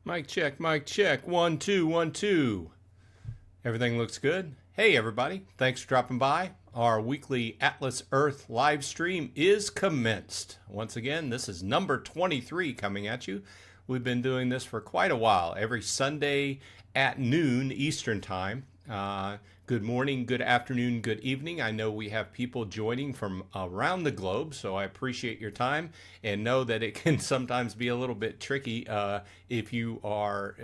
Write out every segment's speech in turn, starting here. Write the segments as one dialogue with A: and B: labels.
A: Mic check, mic check. 1, 2, 1, 2. Everything looks good. Hey, everybody. Thanks for dropping by. Our weekly Atlas Earth live stream is commenced. Once again, this is number 23 coming at you. We've been doing this for quite a while, every Sunday at noon Eastern Time. Good morning, good afternoon, good evening. I know we have people joining from around the globe, so I appreciate your time and know that it can sometimes be a little bit tricky if you are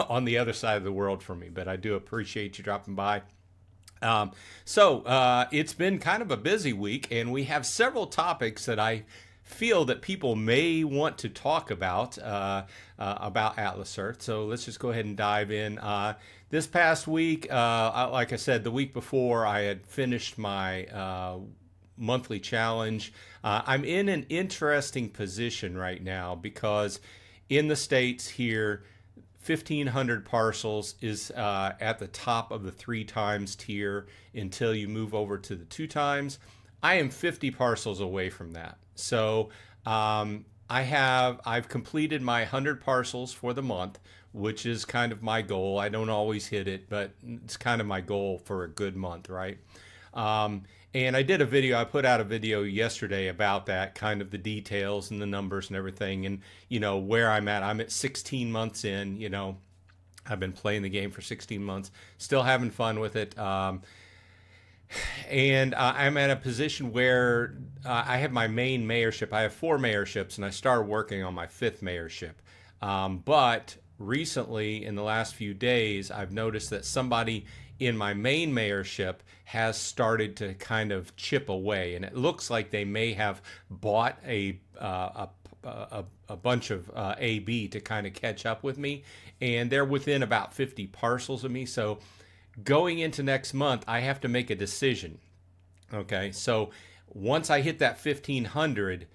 A: on the other side of the world from me, but I do appreciate you dropping by. It's been kind of a busy week, and we have several topics that I feel that people may want to talk about Atlas Earth. So let's just go ahead and dive in. This past week, like I said, the week before, I had finished my monthly challenge. I'm in an interesting position right now because in the States here, 1,500 parcels is at the top of the 3 times tier until you move over to the 2 times. I am 50 parcels away from that. So I've completed my 100 parcels for the month, which is kind of my goal. I don't always hit it, but it's kind of my goal for a good month, right? And I did a video, I put out a video yesterday about that, kind of the details and the numbers and everything, and, you know, where I'm at. I'm at 16 months in, you know, I've been playing the game for 16 months, still having fun with it. And I'm at a position where I have my main mayorship. I have 4 mayorships, and I started working on my 5th mayorship. But recently, in the last few days, I've noticed that somebody in my main mayorship has started to kind of chip away, and it looks like they may have bought a bunch of AB to kind of catch up with me, and they're within about 50 parcels of me. So going into next month, I have to make a decision. Okay, so once I hit that 1,500,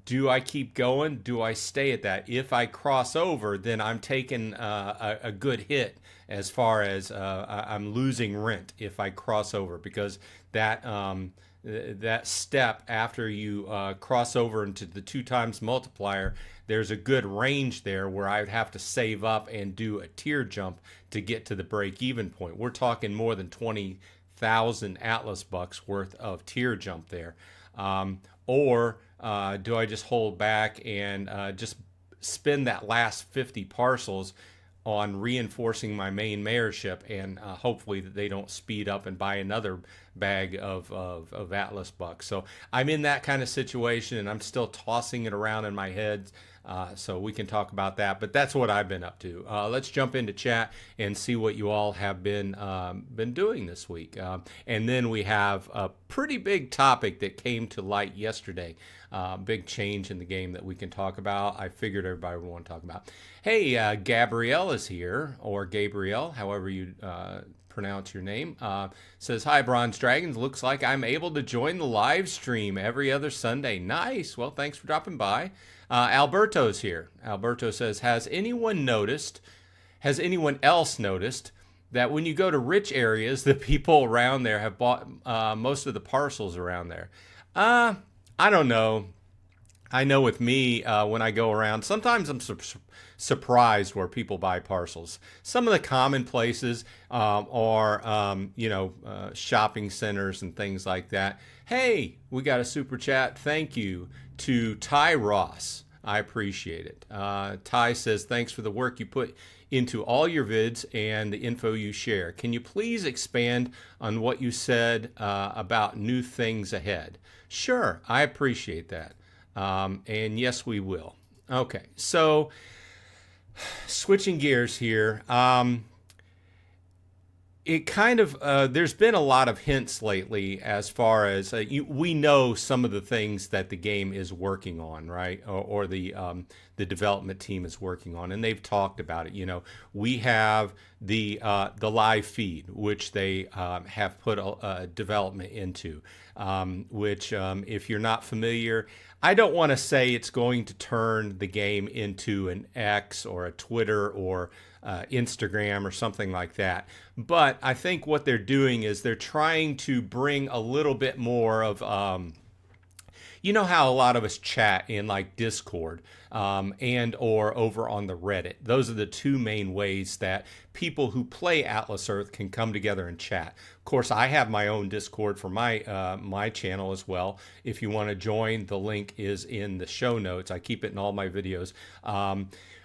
A: do I keep going? Do I stay at that? If I cross over, then I'm taking a good hit as far as I'm losing rent if I cross over, because that step after you cross over into the 2 times multiplier, there's a good range there where I would have to save up and do a tier jump to get to the break-even point. We're talking more than 20,000 Atlas bucks worth of tier jump there. Or do I just hold back and just spend that last 50 parcels on reinforcing my main mayorship, and hopefully that they don't speed up and buy another bag of Atlas bucks. So I'm in that kind of situation, and I'm still tossing it around in my head. So we can talk about that, but that's what I've been up to. Let's jump into chat and see what you all have been doing this week. And then we have a pretty big topic that came to light yesterday. Big change in the game that we can talk about. I figured everybody would want to talk about. Hey, Gabrielle is here, or Gabrielle, however you pronounce your name. Says, hi, Bronze Dragons. Looks like I'm able to join the live stream every other Sunday. Nice. Well, thanks for dropping by. Alberto's here. Alberto says, has anyone else noticed that when you go to rich areas, the people around there have bought most of the parcels around there? I don't know. I know with me, when I go around, sometimes I'm surprised where people buy parcels. Some of the common places are, shopping centers and things like that. Hey, we got a super chat. Thank you to Ty Ross. I appreciate it. Ty says, thanks for the work you put into all your vids and the info you share. Can you please expand on what you said about new things ahead? Sure, I appreciate that. And yes, we will. Okay, so switching gears here. It kind of, there's been a lot of hints lately as far as we know some of the things that the game is working on, right? Or the development team is working on, and they've talked about it. You know, we have the live feed, which they have put a development into, which if you're not familiar, I don't want to say it's going to turn the game into an X or a Twitter or Instagram or something like that. But I think what they're doing is they're trying to bring a little bit more of You know how a lot of us chat in like Discord, and or over on the Reddit. Those are the two main ways that people who play Atlas Earth can come together and chat. Of course, I have my own Discord for my channel as well. If you want to join, the link is in the show notes. I keep it in all my videos.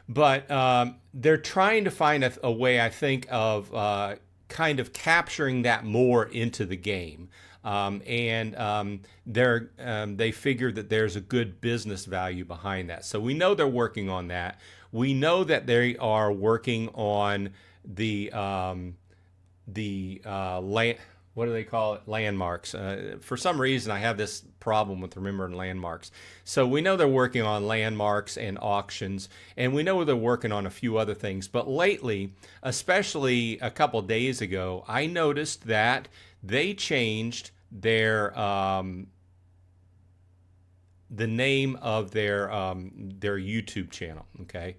A: But they're trying to find a way, I think, of kind of capturing that more into the game. They figure that there's a good business value behind that. So we know they're working on that. We know that they are working on the land. What do they call it? Landmarks. For some reason, I have this problem with remembering landmarks. So we know they're working on landmarks and auctions, and we know they're working on a few other things. But lately, especially a couple days ago, I noticed that they changed their the name of their YouTube channel. Okay.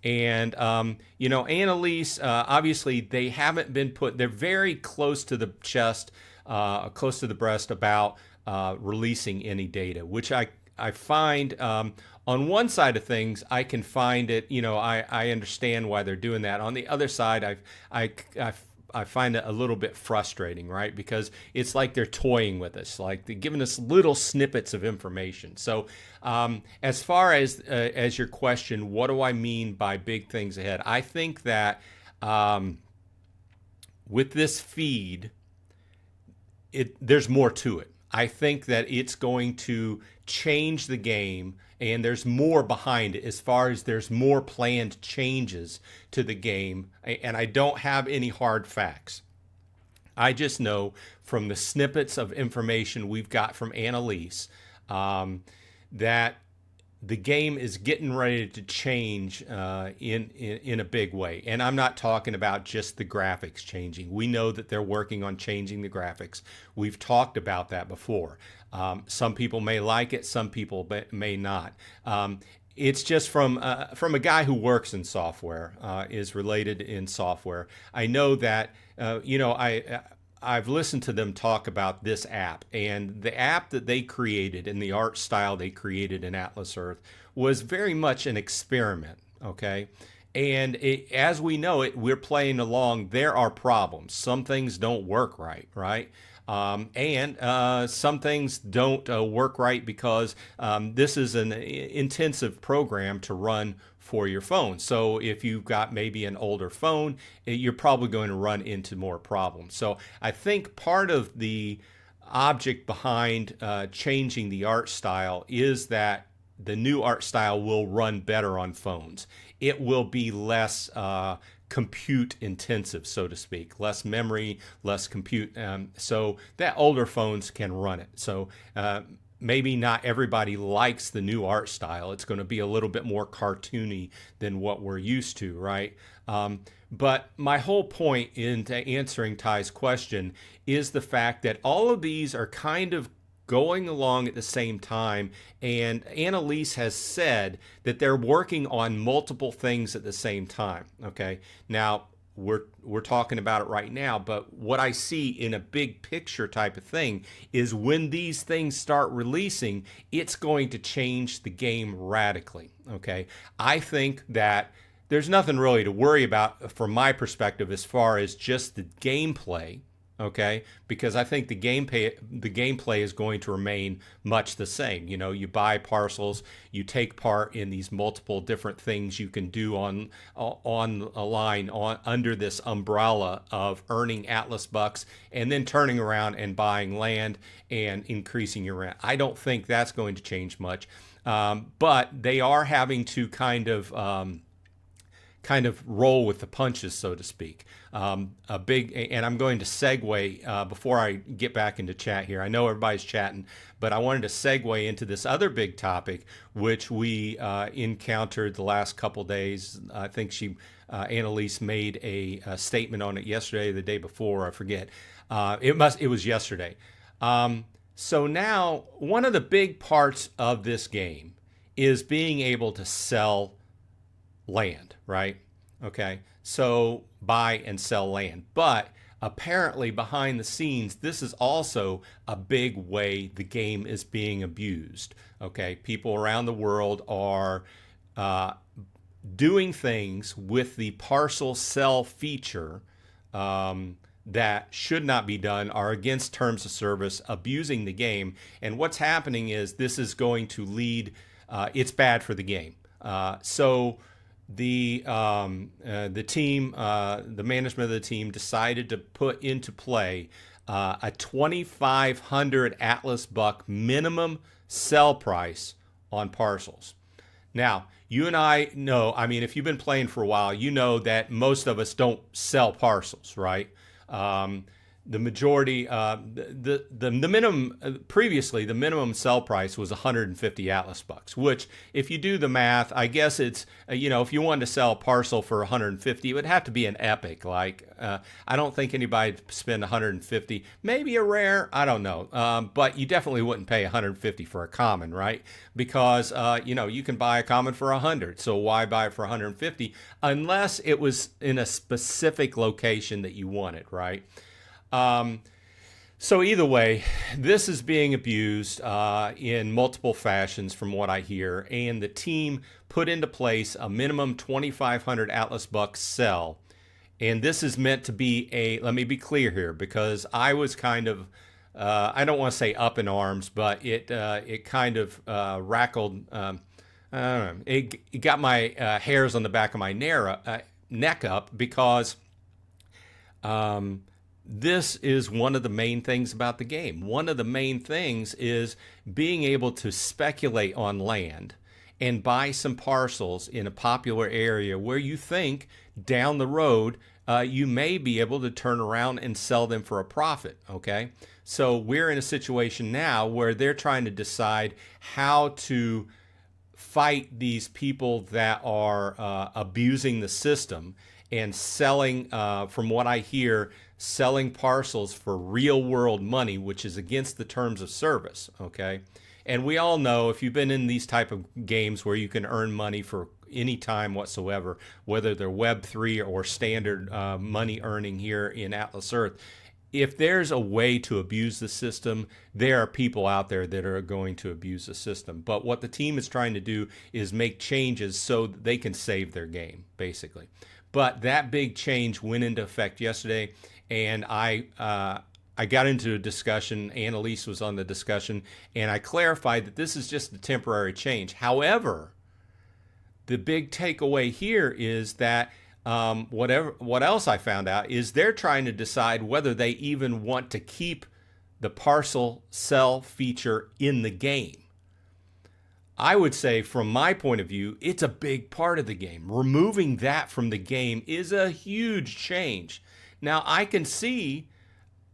A: And, Annalise, obviously they haven't been they're very close to the chest, close to the breast about releasing any data, which I find, on one side of things, I can find it, I understand why they're doing that. On the other side, I find it a little bit frustrating, right? Because it's like they're toying with us, like they're giving us little snippets of information. So as far as your question, what do I mean by big things ahead? I think that with this feed, there's more to it. I think that it's going to change the game, and there's more behind it as far as there's more planned changes to the game, and I don't have any hard facts. I just know from the snippets of information we've got from Annalise that the game is getting ready to change in a big way. And I'm not talking about just the graphics changing. We know that they're working on changing the graphics. We've talked about that before. Some people may like it, some people may not. It's just from a guy who works in software, is related in software. I know that, I've listened to them talk about this app, and the app that they created and the art style they created in Atlas Earth was very much an experiment, okay? And as we know it, we're playing along, there are problems. Some things don't work right, right? And some things don't work right because this is an intensive program to run for your phone. So if you've got maybe an older phone, you're probably going to run into more problems. So I think part of the object behind changing the art style is that the new art style will run better on phones. It will be less compute intensive, so to speak, less memory, less compute, so that older phones can run it. So maybe not everybody likes the new art style. It's going to be a little bit more cartoony than what we're used to, right? But my whole point into answering Ty's question is the fact that all of these are kind of going along at the same time, and Annalise has said that they're working on multiple things at the same time. Okay, now we're talking about it right now, but what I see in a big picture type of thing is when these things start releasing, it's going to change the game radically. Okay, I think that there's nothing really to worry about from my perspective as far as just the gameplay. Okay, because I think the gameplay is going to remain much the same. You know, you buy parcels, you take part in these multiple different things you can do on a line under this umbrella of earning Atlas bucks and then turning around and buying land and increasing your rent. I don't think that's going to change much, but they are having to kind of roll with the punches, so to speak. And I'm going to segue before I get back into chat here. I know everybody's chatting, but I wanted to segue into this other big topic, which we encountered the last couple days. I think Annalise made a statement on it yesterday, the day before, I forget. It was yesterday. So now one of the big parts of this game is being able to sell land, right? Okay, so buy and sell land. But apparently behind the scenes, this is also a big way the game is being abused. Okay, people around the world are doing things with the parcel sell feature that should not be done, are against terms of service, abusing the game. And what's happening is this is going to lead, it's bad for the game. So the team, the management of the team decided to put into play a 2,500 Atlas buck minimum sell price on parcels. Now, you and I know, I mean, if you've been playing for a while, you know that most of us don't sell parcels, right? The majority, the minimum, previously, the minimum sell price was 150 Atlas bucks, which if you do the math, I guess it's, you know, if you wanted to sell a parcel for 150, it would have to be an epic. Like, I don't think anybody'd spend 150, maybe a rare, I don't know. But you definitely wouldn't pay 150 for a common, right? Because, you know, you can buy a common for 100. So why buy it for 150 unless it was in a specific location that you wanted, right? So either way, this is being abused in multiple fashions from what I hear, and the team put into place a minimum 2,500 Atlas bucks sell. And this is meant to be a, let me be clear here, because I was kind of, I don't want to say up in arms, but it kind of rackled, I don't know, it got my hairs on the back of my neck up because this is one of the main things about the game. One of the main things is being able to speculate on land and buy some parcels in a popular area where you think down the road you may be able to turn around and sell them for a profit, okay? So we're in a situation now where they're trying to decide how to fight these people that are abusing the system and selling, from what I hear, selling parcels for real world money, which is against the terms of service, okay? And we all know, if you've been in these type of games where you can earn money for any time whatsoever, whether they're Web3 or standard money earning here in Atlas Earth, if there's a way to abuse the system, there are people out there that are going to abuse the system. But what the team is trying to do is make changes so that they can save their game, basically. But that big change went into effect yesterday, and I got into a discussion. Annalise was on the discussion, and I clarified that this is just a temporary change. However, the big takeaway here is that what else I found out is they're trying to decide whether they even want to keep the parcel sell feature in the game. I would say, from my point of view, it's a big part of the game. Removing that from the game is a huge change. Now, I can see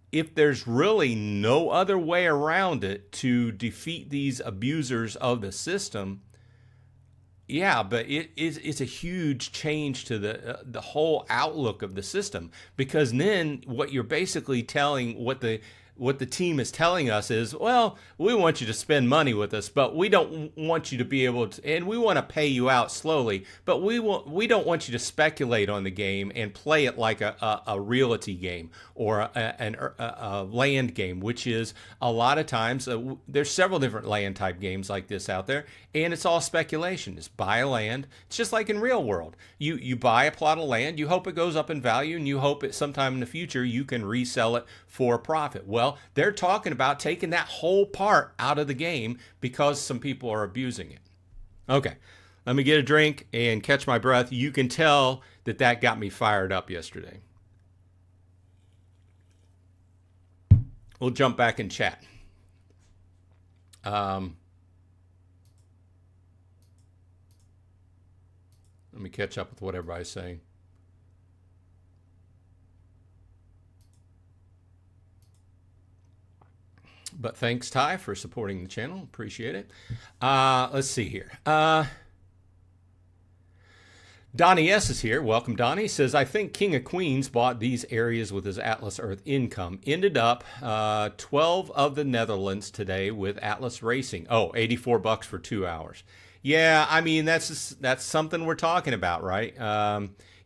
A: if there's really no other way around it to defeat these abusers of the system. Yeah, but it's a huge change to the whole outlook of the system, because then what you're basically telling, what the team is telling us is, well, we want you to spend money with us, but we don't want you to be able to, and we want to pay you out slowly, but we don't want you to speculate on the game and play it like a realty game or a land game, which is a lot of times, there's several different land type games like this out there, and it's all speculation. Just buy a land. It's just like in real world. You buy a plot of land, you hope it goes up in value, and you hope it sometime in the future you can resell it for a profit. Well, they're talking about taking that whole part out of the game because some people are abusing it. Okay, let me get a drink and catch my breath. You can tell that got me fired up yesterday. We'll jump back and chat. Let me catch up with what everybody's saying. But thanks, Ty, for supporting the channel. Appreciate it. Let's see here. Donnie S. is here. Welcome, Donnie. Says, I think King of Queens bought these areas with his Atlas Earth income. Ended up 12 of the Netherlands today with Atlas Racing. Oh, $84 for 2 hours. Yeah, I mean that's something we're talking about, right?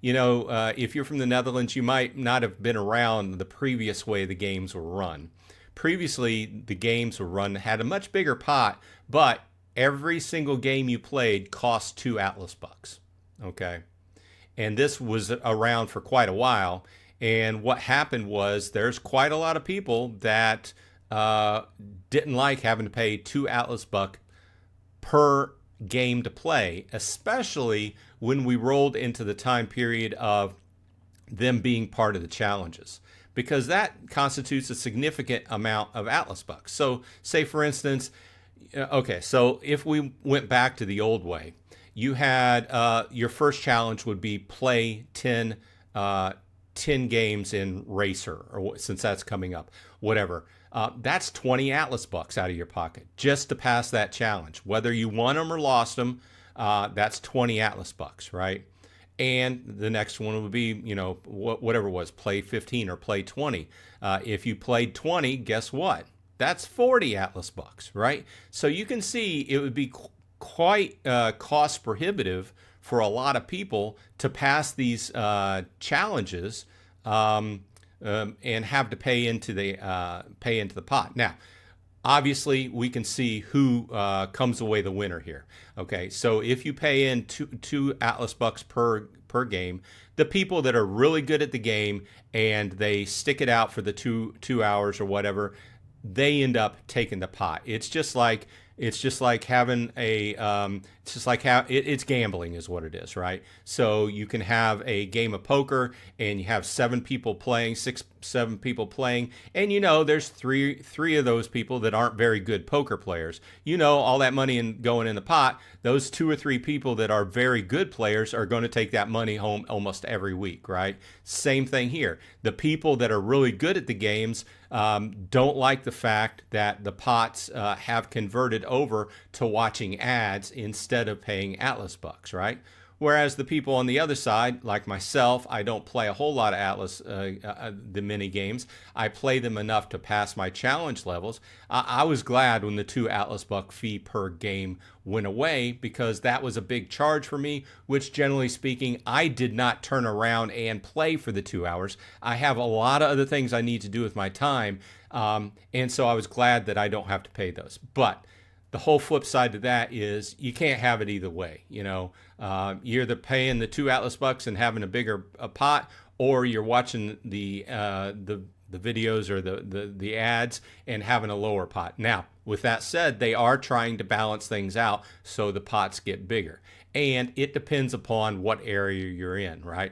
A: If you're from the Netherlands, you might not have been around the previous way the games were run. Previously, the games were run had a much bigger pot, but every single game you played cost 2 Atlas bucks. Okay, and this was around for quite a while. And what happened was there's quite a lot of people that didn't like having to pay 2 Atlas buck per game to play, especially when we rolled into the time period of them being part of the challenges, because that constitutes a significant amount of Atlas bucks. So, say for instance, okay, so if we went back to the old way, you had your first challenge would be play 10 games in Racer, or since that's coming up, whatever. That's 20 Atlas bucks out of your pocket just to pass that challenge. Whether you won them or lost them, that's 20 Atlas bucks, right? And the next one would be, whatever it was, play 15 or play 20. If you played 20, guess what? That's 40 Atlas bucks, right? So you can see it would be quite cost prohibitive for a lot of people to pass these challenges and have to pay into the pot. Now, obviously, we can see who comes away the winner here. Okay, so if you pay in two Atlas bucks per game, the people that are really good at the game and they stick it out for the two hours or whatever, they end up taking the pot. It's just like having it's gambling is what it is, right? So you can have a game of poker and you have 7 people playing, 7 people playing, and there's three of those people that aren't very good poker players. All that money going in the pot, those 2 or 3 people that are very good players are going to take that money home almost every week, right? Same thing here. The people that are really good at the games don't like the fact that the pots have converted over to watching ads instead of paying Atlas bucks, right? Whereas the people on the other side, like myself, I don't play a whole lot of Atlas, the mini games. I play them enough to pass my challenge levels. I was glad when the 2 Atlas buck fee per game went away, because that was a big charge for me, which generally speaking, I did not turn around and play for the 2 hours. I have a lot of other things I need to do with my time. And so I was glad that I don't have to pay those. But the whole flip side to that is you can't have it either way. You're either paying the 2 Atlas bucks and having a bigger pot, or you're watching the videos or the ads and having a lower pot. Now, with that said, they are trying to balance things out so the pots get bigger, and it depends upon what area you're in, right?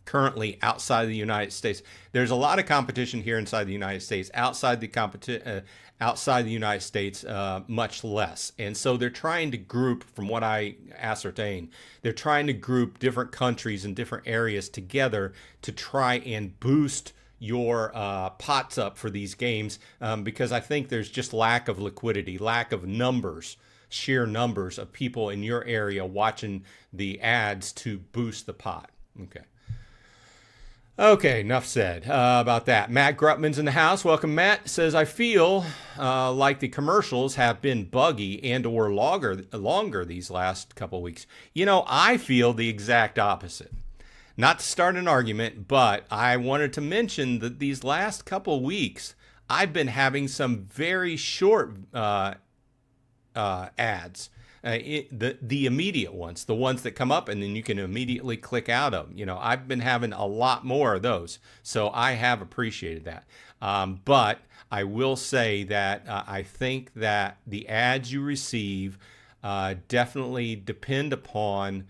A: Currently outside the United States, there's a lot of competition here inside the United States. Outside the United States, much less. And so they're trying to group, from what I ascertain, they're trying to group different countries and different areas together to try and boost your pots up for these games, because I think there's just lack of liquidity, lack of numbers, sheer numbers of people in your area watching the ads to boost the pot. Okay, enough said about that. Matt Grutman's in the house. Welcome, Matt. Says, I feel like the commercials have been buggy and or longer these last couple weeks. I feel the exact opposite. Not to start an argument, but I wanted to mention that these last couple weeks, I've been having some very short ads. The immediate ones, the ones that come up and then you can immediately click out of. I've been having a lot more of those, so I have appreciated that. But I will say that I think that the ads you receive definitely depend upon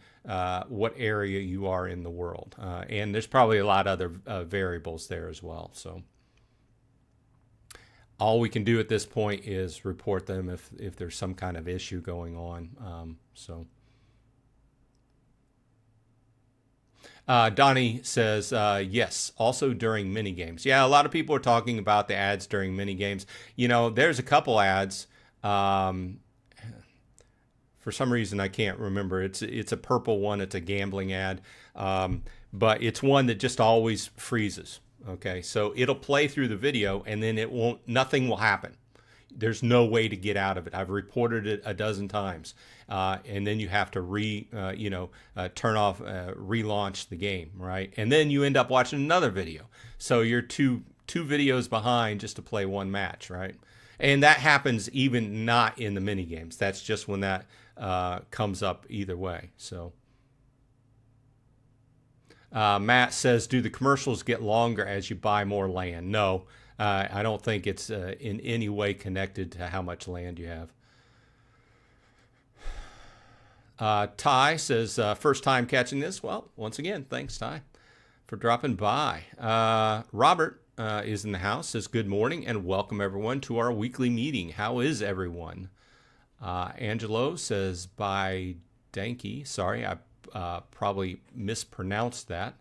A: what area you are in the world, and there's probably a lot of other variables there as well. So all we can do at this point is report them if there's some kind of issue going on. Donnie says, yes, also during mini games. Yeah, a lot of people are talking about the ads during mini games. There's a couple ads. For some reason, I can't remember. It's a purple one. It's a gambling ad. But it's one that just always freezes. Okay, so it'll play through the video and then nothing will happen. there's no way to get out of it. I've reported it a dozen times, and then you have to turn off, relaunch the game, right? And then you end up watching another video, so you're two videos behind just to play one match, right? And that happens even not in the mini games. That's just when that comes up either way. So Matt says, do the commercials get longer as you buy more land? No, I don't think it's in any way connected to how much land you have. Ty says, first time catching this. Well, once again, thanks, Ty, for dropping by. Robert is in the house, says, good morning and welcome everyone to our weekly meeting. How is everyone? Angelo says, by Danky. Sorry, I probably mispronounced that.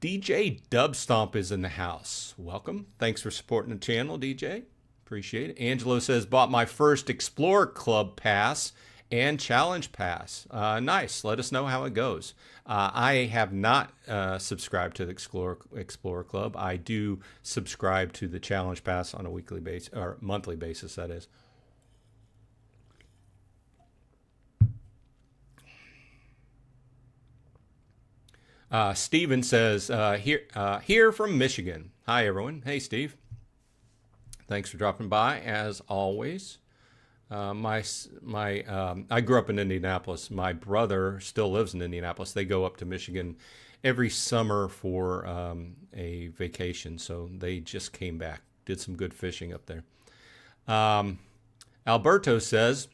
A: DJ Dubstomp is in the house. Welcome. Thanks for supporting the channel, DJ. Appreciate it. Angelo says, bought my first Explorer Club pass and challenge pass. Nice. Let us know how it goes. I have not subscribed to the Explorer Club. I do subscribe to the challenge pass on a weekly basis, or monthly basis, that is. Steven says, here from Michigan. Hi, everyone. Hey, Steve. Thanks for dropping by, as always. I grew up in Indianapolis. My brother still lives in Indianapolis. They go up to Michigan every summer for a vacation, so they just came back. Did some good fishing up there. Alberto says,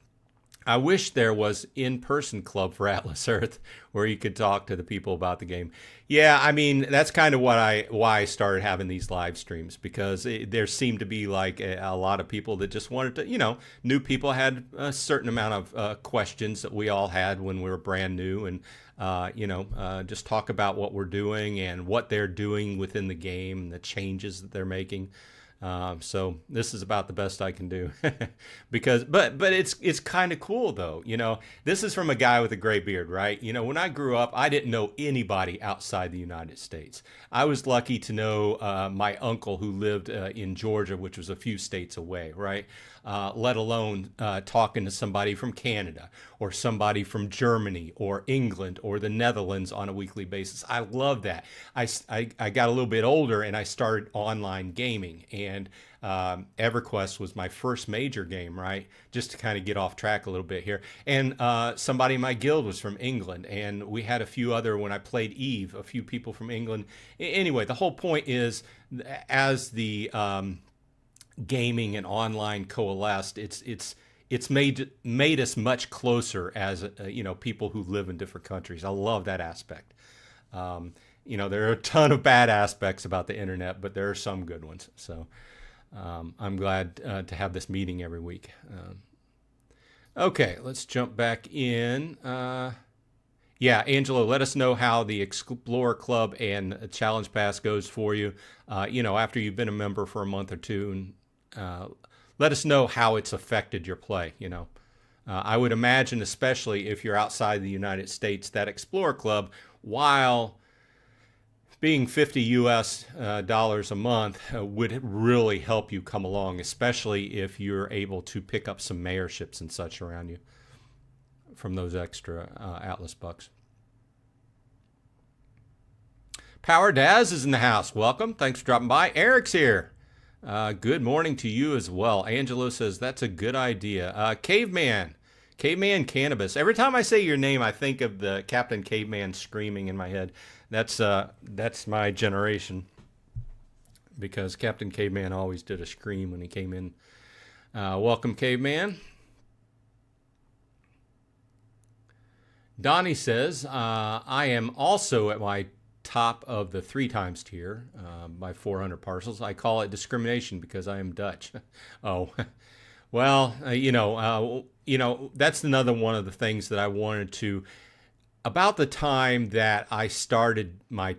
A: I wish there was in-person club for Atlas Earth where you could talk to the people about the game. Yeah, I mean, that's kind of why I started having these live streams, because there seemed to be like a lot of people that just wanted to, new people had a certain amount of questions that we all had when we were brand new, and just talk about what we're doing and what they're doing within the game and the changes that they're making. So this is about the best I can do because, but it's kind of cool though. This is from a guy with a gray beard, right? When I grew up, I didn't know anybody outside the United States. I was lucky to know, my uncle who lived, in Georgia, which was a few states away, right? Let alone, talking to somebody from Canada or somebody from Germany or England or the Netherlands on a weekly basis. I love that. I got a little bit older and I started online gaming, and EverQuest was my first major game, right? Just to kind of get off track a little bit here. And somebody in my guild was from England, and we had a few other, when I played Eve, a few people from England. Anyway, the whole point is, as the gaming and online coalesced, it's made us much closer as people who live in different countries. I love that aspect. There are a ton of bad aspects about the internet, but there are some good ones. So I'm glad to have this meeting every week. Okay, let's jump back in. Yeah, Angelo, let us know how the Explorer Club and Challenge Pass goes for you. After you've been a member for a month or two, and let us know how it's affected your play. I would imagine, especially if you're outside the United States, that Explorer Club, while being $50 US a month, would really help you come along, especially if you're able to pick up some mayorships and such around you from those extra Atlas bucks. Power Daz is in the house. Welcome. Thanks for dropping by. Eric's here. Good morning to you as well. Angelo says, that's a good idea. Caveman Cannabis. Every time I say your name, I think of the Captain Caveman screaming in my head. That's my generation, because Captain Caveman always did a scream when he came in. Welcome, Caveman. Donnie says, I am also at my top of the 3 times tier by 400 parcels. I call it discrimination because I am Dutch. Oh, well, that's another one of the things that I wanted to. About the time that I started my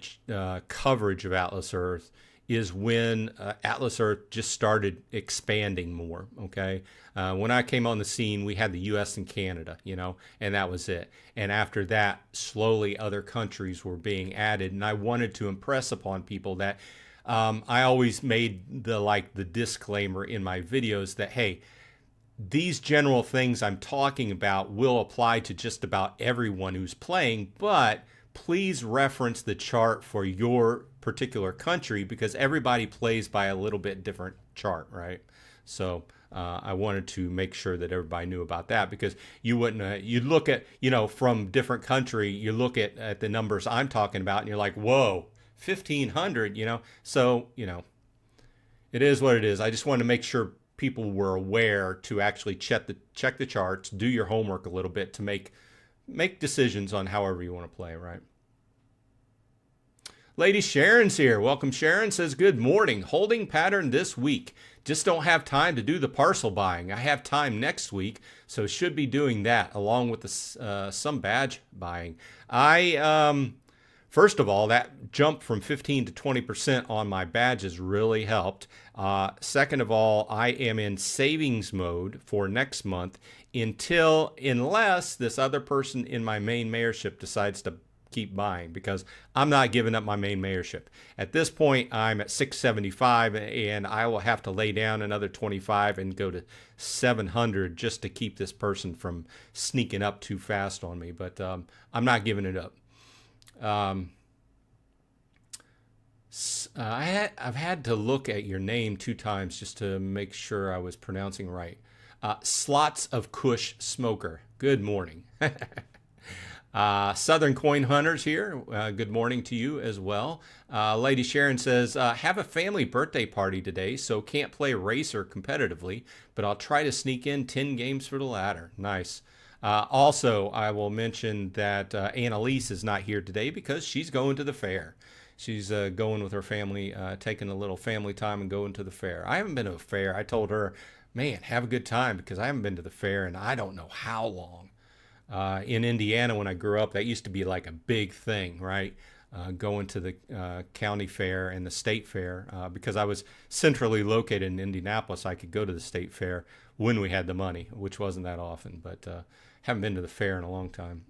A: coverage of Atlas Earth is when Atlas Earth just started expanding more, okay? When I came on the scene, we had the U.S. and Canada, and that was it. And after that, slowly other countries were being added, and I wanted to impress upon people that I always made the disclaimer in my videos that, hey, these general things I'm talking about will apply to just about everyone who's playing, but please reference the chart for your particular country because everybody plays by a little bit different chart, right? So I wanted to make sure that everybody knew about that because you wouldn't, you look at, from different country, you look at the numbers I'm talking about and you're like, whoa, 1,500, So, it is what it is. I just wanted to make sure people were aware to actually check the charts, do your homework a little bit to make decisions on however you want to play, right? Lady Sharon's here. Welcome, Sharon. Says, good morning. Holding pattern this week. Just don't have time to do the parcel buying. I have time next week, so should be doing that along with some badge buying. First of all, that jump from 15 to 20% on my badges really helped. Second of all, I am in savings mode for next month unless this other person in my main mayorship decides to keep buying because I'm not giving up my main mayorship. At this point, I'm at 675 and I will have to lay down another 25 and go to 700 just to keep this person from sneaking up too fast on me. But I'm not giving it up. I've had to look at your name 2 times just to make sure I was pronouncing right. Slots of Kush Smoker. Good morning. Southern Coin Hunters here. Good morning to you as well. Lady Sharon says, have a family birthday party today, so can't play Racer competitively, but I'll try to sneak in 10 games for the ladder. Nice. Also, I will mention that Annalise is not here today because she's going to the fair. She's going with her family, taking a little family time and going to the fair. I haven't been to a fair. I told her, man, have a good time because I haven't been to the fair and I don't know how long. In Indiana, when I grew up, that used to be like a big thing, right? Going to the county fair and the state fair. Because I was centrally located in Indianapolis, I could go to the state fair when we had the money, which wasn't that often. But haven't been to the fair in a long time.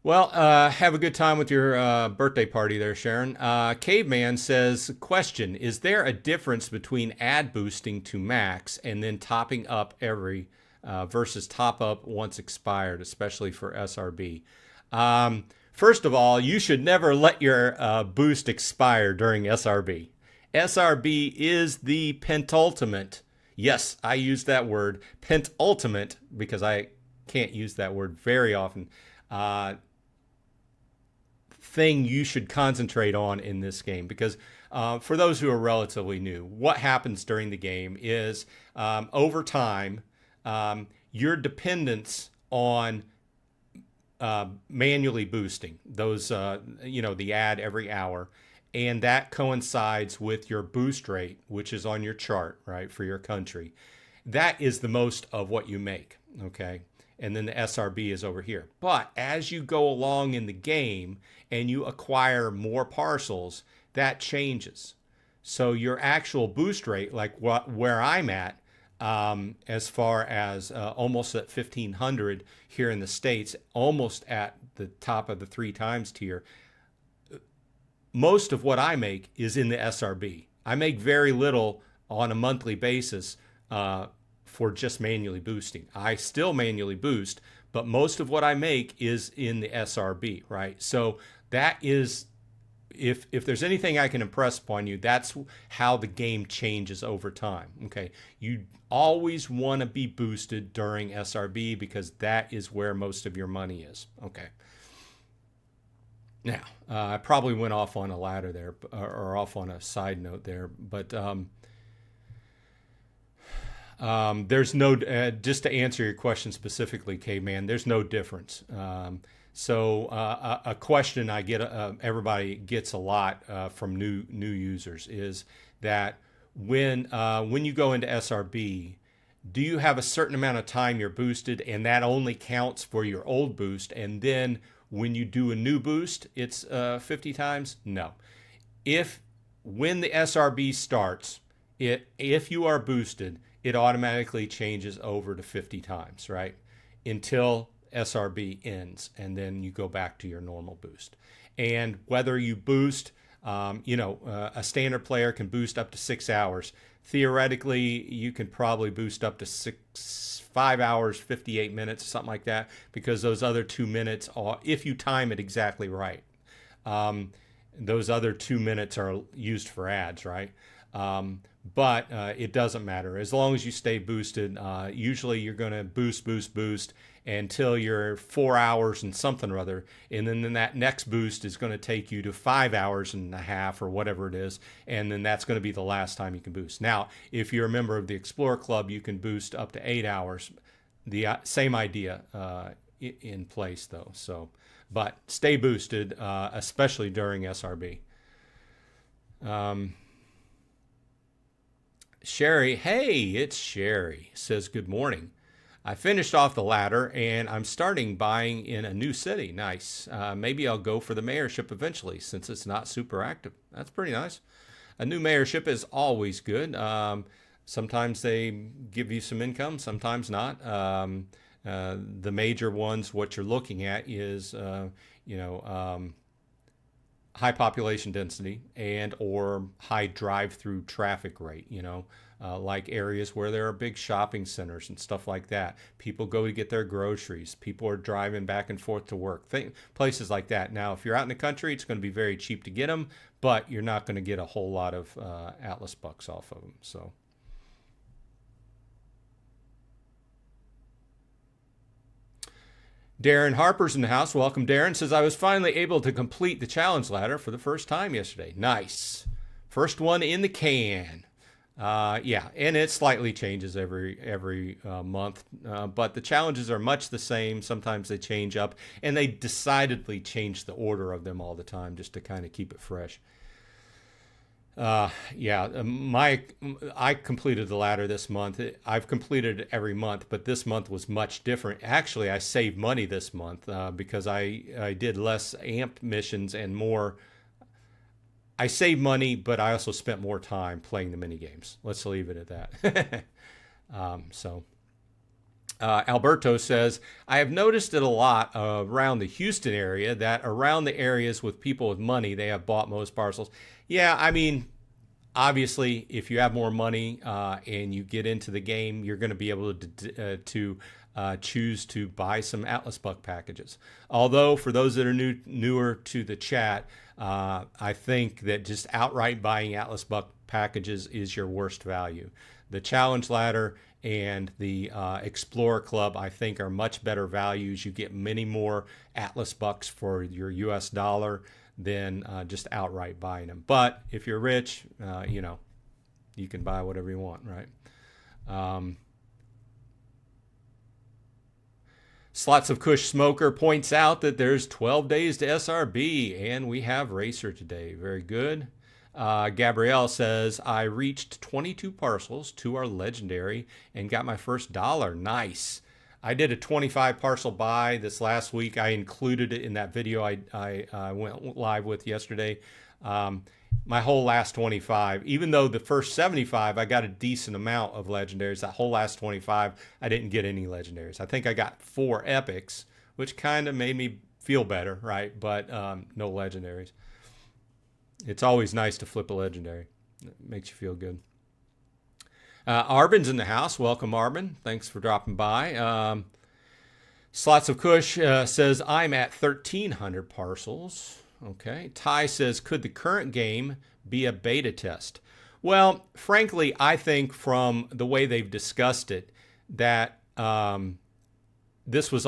A: Have a good time with your birthday party there, Sharon. Caveman says, question, is there a difference between ad boosting to max and then topping up every versus top up once expired, especially for SRB? First of all, you should never let your boost expire during SRB. SRB is the pentultimate. Yes, I use that word, pentultimate, because I can't use that word very often. Thing you should concentrate on in this game because for those who are relatively new, what happens during the game is over time, your dependence on manually boosting those, the ad every hour, and that coincides with your boost rate, which is on your chart, right, for your country. That is the most of what you make, okay? And then the SRB is over here. But as you go along in the game and you acquire more parcels, that changes. So your actual boost rate, like where I'm at, as far as almost at 1,500 here in the States, almost at the top of the 3 times tier, most of what I make is in the SRB. I make very little on a monthly basis for just manually boosting. I still manually boost, but most of what I make is in the SRB, right? So that is, if there's anything I can impress upon you, that's how the game changes over time, okay? You always want to be boosted during SRB because that is where most of your money is, okay? Now, I probably went off on a ladder there, or off on a side note there, but there's no, just to answer your question specifically, K-Man, there's no difference. So a question I get, everybody gets a lot from new users is that when you go into SRB, do you have a certain amount of time you're boosted and that only counts for your old boost, and then when you do a new boost, it's 50 times? No. When the SRB starts, if you are boosted, it automatically changes over to 50 times, right? Until SRB ends, and then you go back to your normal boost. And whether you boost A standard player can boost up to 6 hours. Theoretically, you can probably boost up to 5 hours, 58 minutes, something like that, because those other 2 minutes are, if you time it exactly right, those other 2 minutes are used for ads, right? But it doesn't matter as long as you stay boosted. Usually you're going to boost until you're 4 hours and something or other, and then that next boost is going to take you to 5 hours and a half or whatever it is, and then that's going to be the last time you can boost. Now, if you're a member of the Explorer Club, you can boost up to 8 hours. The same idea in place though. So, but stay boosted, especially during SRB. Sherry, hey, it's Sherry, says good morning. I finished off the ladder and I'm starting buying in a new city. Nice. Maybe I'll go for the mayorship eventually since it's not super active. That's pretty nice. A new mayorship is always good. Sometimes they give you some income, sometimes not. The major ones, what you're looking at is, high population density and or high drive-through traffic rate, like areas where there are big shopping centers and stuff like that. People go to get their groceries. People are driving back and forth to work. Places like that. Now, if you're out in the country, it's going to be very cheap to get them, but you're not going to get a whole lot of Atlas bucks off of them. So. Darren Harper's in the house. Welcome, Darren. Says, I was finally able to complete the challenge ladder for the first time yesterday. Nice. First one in the can. Yeah, and it slightly changes every month, but the challenges are much the same. Sometimes they change up, and they decidedly change the order of them all the time just to kind of keep it fresh. I completed the ladder this month. I've completed it every month, but this month was much different. Actually, I saved money this month because I did less amped missions and more. I saved money, but I also spent more time playing the mini games. Let's leave it at that. Alberto says, I have noticed it a lot around the Houston area that around the areas with people with money, they have bought most parcels. Yeah, I mean, obviously, if you have more money and you get into the game, you're going to be able to choose to buy some Atlas Buck packages. Although, for those that are newer to the chat, I think that just outright buying Atlas Buck packages is your worst value. The Challenge Ladder and the Explorer Club, I think, are much better values. You get many more Atlas Bucks for your US dollar than just outright buying them. But if you're rich, you can buy whatever you want, right? Slots of Kush Smoker points out that there's 12 days to SRB, and we have Racer today. Very good. Gabrielle says, I reached 22 parcels to our legendary and got my first dollar. Nice. I did a 25 parcel buy this last week. I included it in that video I went live with yesterday. My whole last 25, even though the first 75, I got a decent amount of legendaries. That whole last 25, I didn't get any legendaries. I think I got 4 epics, which kind of made me feel better, right? But no legendaries. It's always nice to flip a legendary. It makes you feel good. Arbin's in the house. Welcome, Arbin. Thanks for dropping by. Slots of Kush says, I'm at 1,300 parcels. Okay. Ty says, could the current game be a beta test? Well, frankly, I think from the way they've discussed it, that this was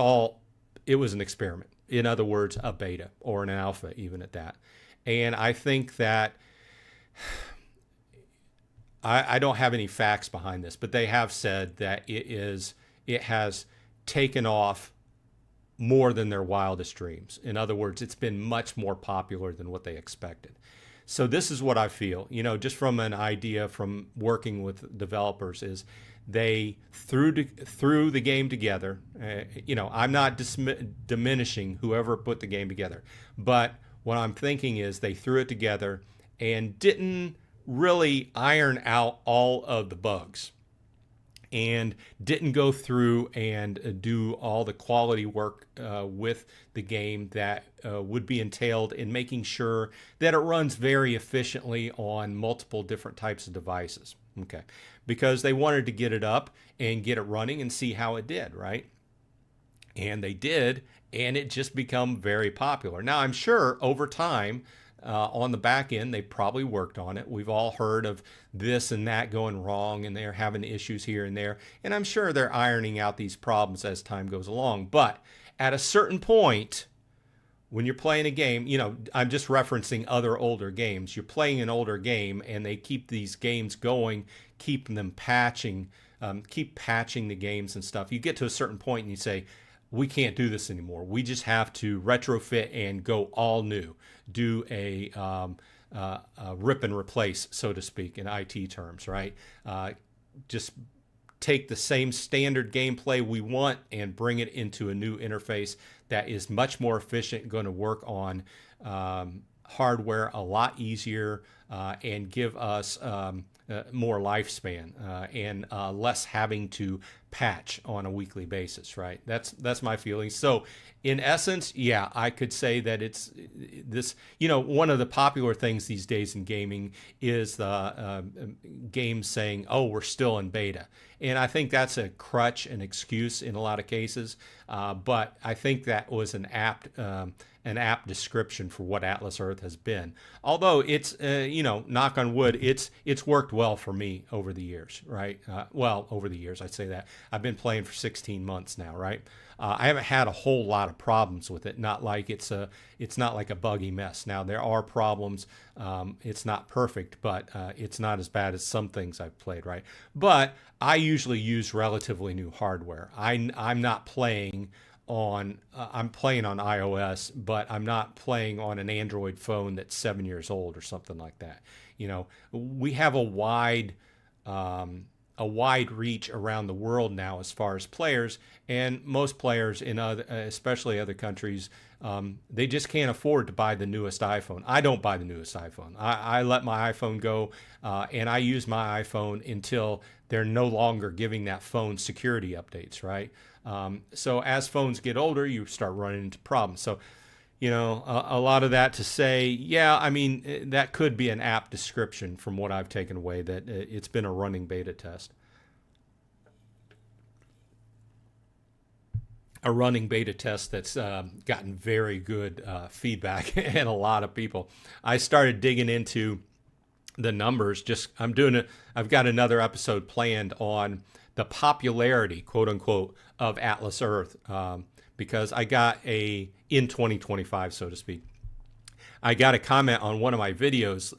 A: it was an experiment. In other words, a beta or an alpha, even at that. And I think that I don't have any facts behind this, but they have said that it has taken off more than their wildest dreams. In other words, it's been much more popular than what they expected. So this is what I feel, just from an idea from working with developers is they threw the game together. I'm not diminishing whoever put the game together, but what I'm thinking is they threw it together and didn't really iron out all of the bugs. and didn't go through and do all the quality work with the game that would be entailed in making sure that it runs very efficiently on multiple different types of devices. Okay, because they wanted to get it up and get it running and see how it did, right? And they did, and it just become very popular. Now, I'm sure over time, on the back end, they probably worked on it. We've all heard of this and that going wrong, and they're having issues here and there. And I'm sure they're ironing out these problems as time goes along. But at a certain point, when you're playing a game, you know, I'm just referencing other older games. You're playing an older game, and they keep these games going, keep them patching, keep patching the games and stuff. You get to a certain point, and you say, we can't do this anymore. We just have to retrofit and go all new, do a rip and replace, so to speak, in IT terms, right? Just take the same standard gameplay we want and bring it into a new interface that is much more efficient, going to work on hardware a lot easier, and give us more lifespan and less having to patch on a weekly basis, right? That's my feeling. So in essence, yeah, I could say that it's this, you know, one of the popular things these days in gaming is the games saying, oh, we're still in beta. And I think that's a crutch, an excuse in a lot of cases. But I think that was an apt description for what Atlas Earth has been. Although it's, you know, knock on wood, it's worked well for me over the years, right? Well, over the years, I'd say that. I've been playing for 16 months now, right? I haven't had a whole lot of problems with it. Not like it's not like a buggy mess. Now there are problems. It's not perfect, but it's not as bad as some things I've played, right? But I usually use relatively new hardware. I'm not playing on I'm playing on iOS, but I'm not playing on an Android phone that's 7 years old or something like that. You know, we have a wide reach around the world now as far as players, and most players in other, especially other countries, they just can't afford to buy the newest iPhone. I don't buy the newest iPhone. I let my iPhone go, and I use my iPhone until they're no longer giving that phone security updates, right? So as phones get older, you start running into problems. So, you know, a lot of that to say, yeah, I mean, that could be an apt description from what I've taken away, that it's been a running beta test. A running beta test that's gotten very good feedback and a lot of people. I started digging into the numbers. I've got another episode planned on the popularity, quote unquote, of Atlas Earth, because I got in 2025, so to speak, I got a comment on one of my videos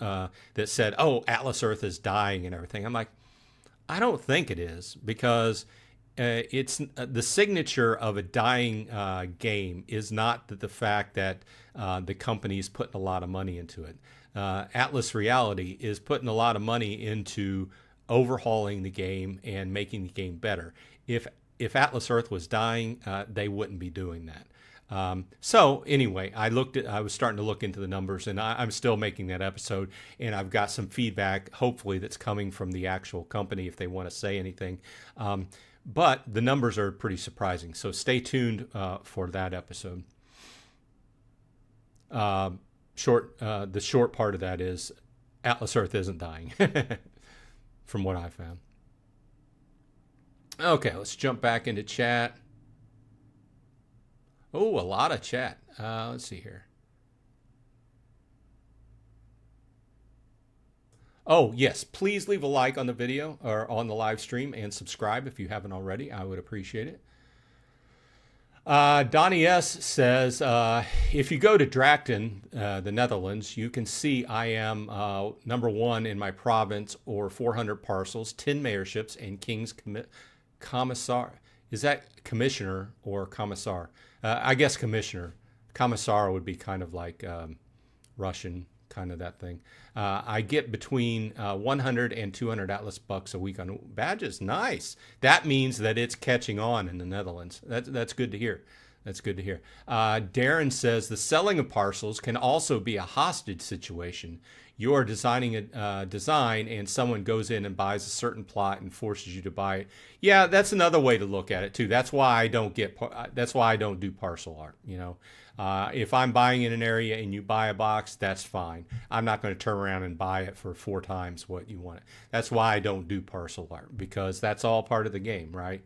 A: that said, oh, Atlas Earth is dying and everything. I'm like, I don't think it is, because it's the signature of a dying game is not the fact that the company is putting a lot of money into it. Atlas Reality is putting a lot of money into overhauling the game and making the game better. If Atlas Earth was dying, they wouldn't be doing that. So anyway, I was starting to look into the numbers, and I'm still making that episode, and I've got some feedback, hopefully, that's coming from the actual company if they want to say anything. But the numbers are pretty surprising, so stay tuned for that episode. The short part of that is Atlas Earth isn't dying, from what I found. Okay, let's jump back into chat. Oh, a lot of chat. Let's see here. Oh, yes, please leave a like on the video or on the live stream, and subscribe if you haven't already. I would appreciate it. Donnie S. says, if you go to Drachten, the Netherlands, you can see I am number one in my province, or 400 parcels, 10 mayorships, and King's Commissar. Is that commissioner or commissar? I guess commissioner. Commissar would be kind of like Russian, kind of that thing. I get between 100 and 200 Atlas bucks a week on badges. Nice. That means that it's catching on in the Netherlands. That's good to hear. That's good to hear. Darren says the selling of parcels can also be a hostage situation. You're designing a design and someone goes in and buys a certain plot and forces you to buy it. Yeah, that's another way to look at it too. That's why I don't do parcel art. If I'm buying in an area and you buy a box, that's fine. I'm not going to turn around and buy it for 4 times what you want it. That's why I don't do parcel art, because that's all part of the game, right?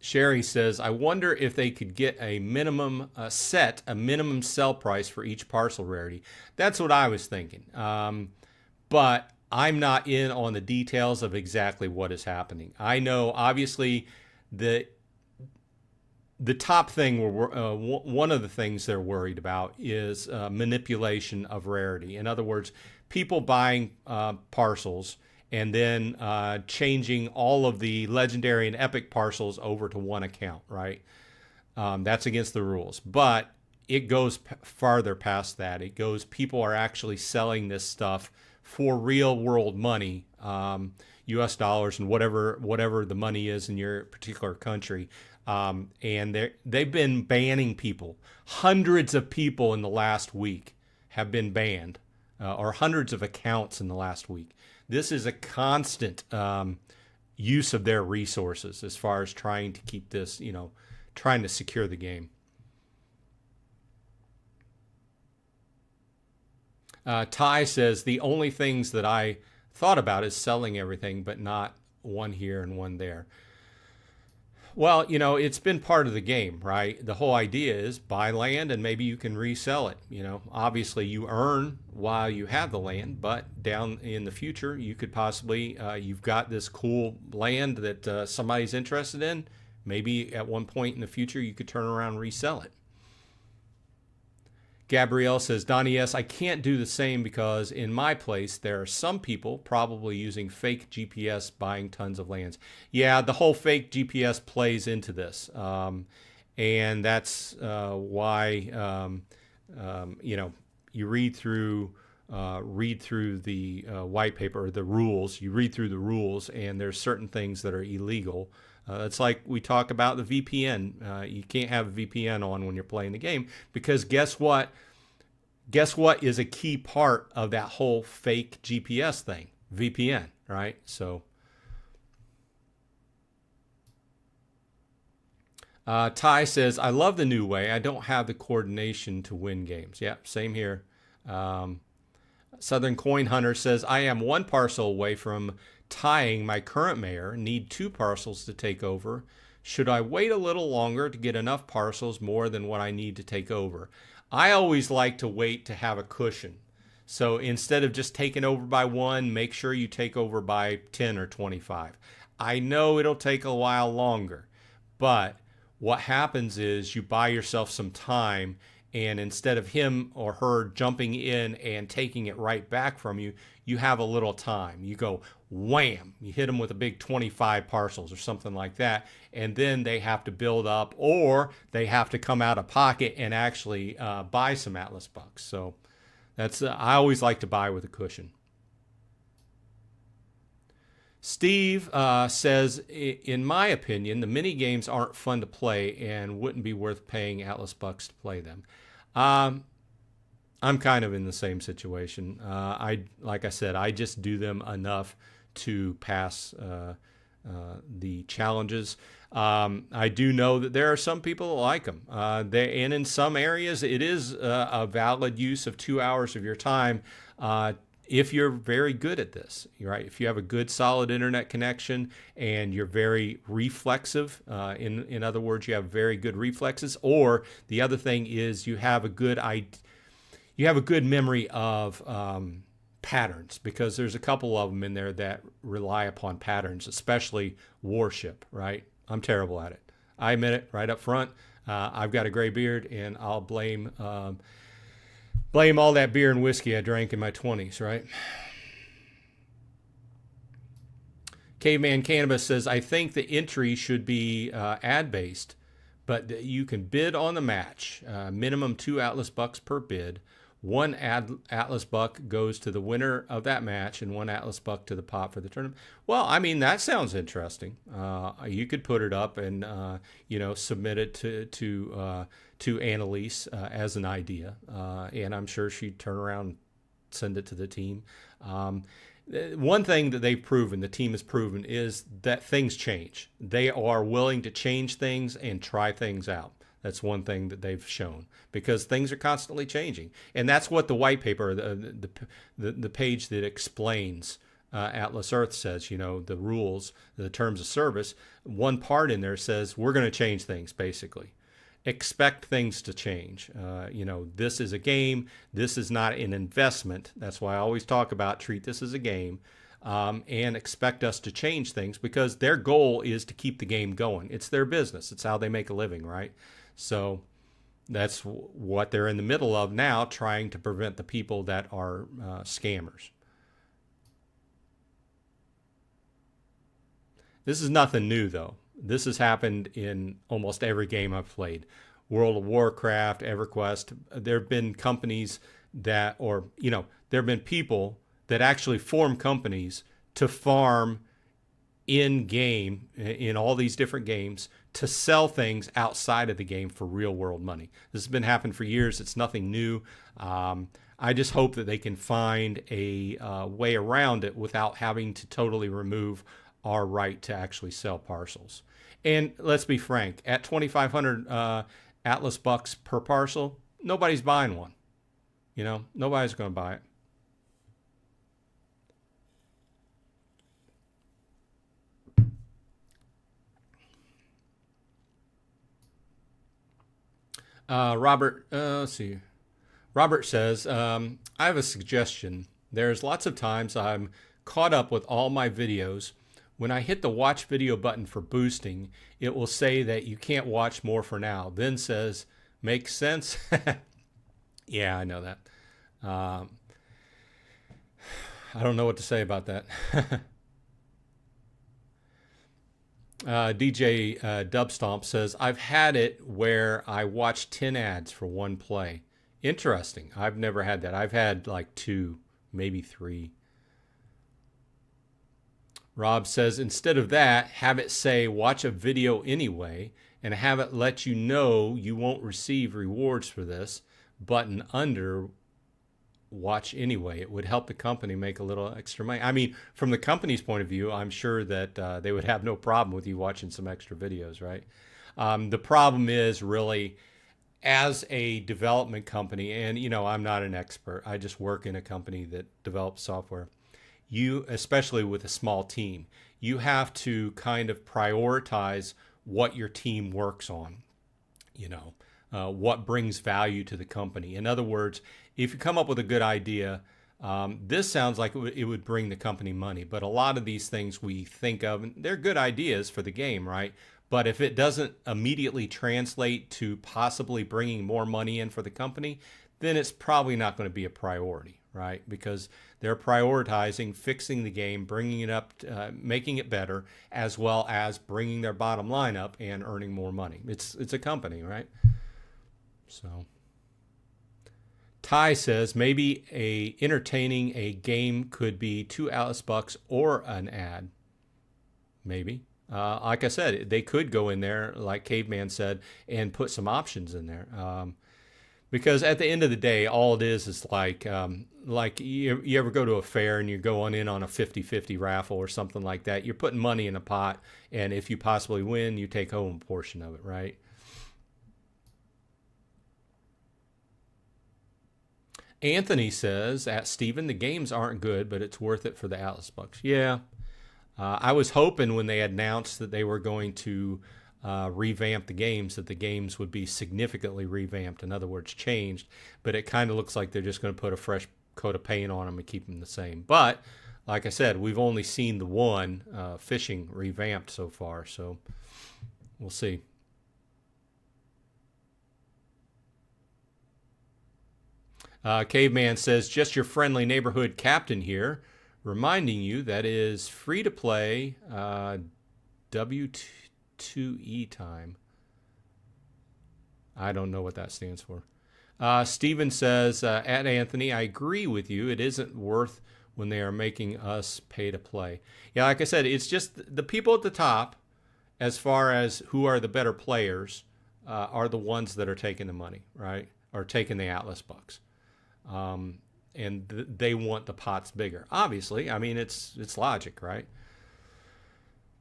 A: Sherry says, I wonder if they could get a minimum sell price for each parcel rarity. That's what I was thinking. But I'm not in on the details of exactly what is happening. I know, obviously, the top thing, one of the things they're worried about is manipulation of rarity. In other words, people buying parcels and then changing all of the legendary and epic parcels over to one account, right? That's against the rules. But it goes farther past that. It goes, people are actually selling this stuff for real world money, US dollars and whatever the money is in your particular country. And they've been banning people. Hundreds of people in the last week have been banned, or hundreds of accounts in the last week. This is a constant use of their resources as far as trying to keep this, trying to secure the game. Ty says, the only things that I thought about is selling everything, but not one here and one there. Well, it's been part of the game, right? The whole idea is buy land and maybe you can resell it. Obviously you earn while you have the land, but down in the future, you could possibly, you've got this cool land that somebody's interested in. Maybe at one point in the future, you could turn around and resell it. Gabrielle says, Donnie, yes, I can't do the same because in my place, there are some people probably using fake GPS buying tons of lands. Yeah, the whole fake GPS plays into this. And that's why, you read through the white paper, or the rules. You read through the rules, and there's certain things that are illegal. It's like we talk about the VPN. You can't have a VPN on when you're playing the game, because guess what? Guess what is a key part of that whole fake GPS thing? VPN, right? So Ty says, I love the new way. I don't have the coordination to win games. Yeah, same here. Southern Coin Hunter says, I am 1 parcel away from tying my current mayor, need 2 parcels to take over. Should I wait a little longer to get enough parcels more than what I need to take over? I always like to wait to have a cushion. So instead of just taking over by 1, make sure you take over by 10 or 25. I know it'll take a while longer, but what happens is you buy yourself some time, and instead of him or her jumping in and taking it right back from you, you have a little time. You go wham, you hit them with a big 25 parcels or something like that, and then they have to build up, or they have to come out of pocket and actually buy some Atlas bucks. So that's I always like to buy with a cushion. Steve says, in my opinion, the mini games aren't fun to play and wouldn't be worth paying Atlas bucks to play them. I'm kind of in the same situation. Like I said, I just do them enough to pass the challenges. I do know that there are some people that like them. And in some areas, it is a valid use of 2 hours of your time if you're very good at this, right? If you have a good, solid internet connection and you're very reflexive, in other words, you have very good reflexes, or the other thing is you have a good memory of patterns, because there's a couple of them in there that rely upon patterns, especially Warship, right? I'm terrible at it. I admit it right up front. I've got a gray beard, and I'll blame all that beer and whiskey I drank in my 20s, right? Caveman Cannabis says, I think the entry should be ad-based, but you can bid on the match. Minimum 2 Atlas bucks per bid. One Atlas buck goes to the winner of that match, and one Atlas buck to the pot for the tournament. Well, I mean, that sounds interesting. You could put it up and submit it to Annalise as an idea, and I'm sure she'd turn around and send it to the team. One thing that they've proven, the team has proven, is that things change. They are willing to change things and try things out. That's one thing that they've shown, because things are constantly changing. And that's what the white paper, the page that explains Atlas Earth says, the rules, the terms of service. One part in there says, we're going to change things, basically. Expect things to change. This is a game. This is not an investment. That's why I always talk about treat this as a game, and expect us to change things, because their goal is to keep the game going. It's their business. It's how they make a living, right? So that's what they're in the middle of now, trying to prevent the people that are scammers. This is nothing new, though. This has happened in almost every game I've played. World of Warcraft, EverQuest. There have been companies there have been people that actually form companies to farm in-game, in all these different games, to sell things outside of the game for real-world money. This has been happening for years. It's nothing new. I just hope that they can find a way around it without having to totally remove our right to actually sell parcels. And let's be frank, at 2,500 Atlas bucks per parcel, nobody's buying one. Nobody's going to buy it. Robert, let's see. Robert says, I have a suggestion. There's lots of times I'm caught up with all my videos. When I hit the watch video button for boosting, it will say that you can't watch more for now. Then says, makes sense? Yeah, I know that. I don't know what to say about that. DJ Dubstomp says, I've had it where I watch 10 ads for one play. Interesting. I've never had that. I've had like 2, maybe 3. Rob says, instead of that, have it say, watch a video anyway, and have it let you know you won't receive rewards for this button under watch anyway. It would help the company make a little extra money. I mean, from the company's point of view, I'm sure that they would have no problem with you watching some extra videos, right? The problem is really, as a development company, and I'm not an expert. I just work in a company that develops software. You, especially with a small team, you have to kind of prioritize what your team works on, what brings value to the company. In other words, if you come up with a good idea, this sounds like it would bring the company money. But a lot of these things we think of, they're good ideas for the game, right? But if it doesn't immediately translate to possibly bringing more money in for the company, then it's probably not going to be a priority, right? Because they're prioritizing fixing the game, bringing it up, making it better, as well as bringing their bottom line up and earning more money. It's a company, right? So Ty says, maybe entertaining a game could be 2 Atlas bucks or an ad. Maybe. Like I said, they could go in there, like Caveman said, and put some options in there. Because at the end of the day, all it is like you ever go to a fair and you're going in on a 50-50 raffle or something like that. You're putting money in a pot, and if you possibly win, you take home a portion of it, right? Anthony says, at Steven, the games aren't good, but it's worth it for the Atlas bucks. Yeah. I was hoping when they announced that they were going to revamp the games, that the games would be significantly revamped, in other words, changed, but it kind of looks like they're just going to put a fresh coat of paint on them and keep them the same. But like I said, we've only seen the one fishing revamped so far, so we'll see. Caveman says, just your friendly neighborhood captain here, reminding you that is free to play W2E time. I don't know what that stands for. Steven says, at Anthony, I agree with you. It isn't worth when they are making us pay to play. Yeah, like I said, it's just the people at the top, as far as who are the better players, are the ones that are taking the money, right? Or taking the Atlas bucks. And they want the pots bigger. Obviously, I mean, it's logic, right?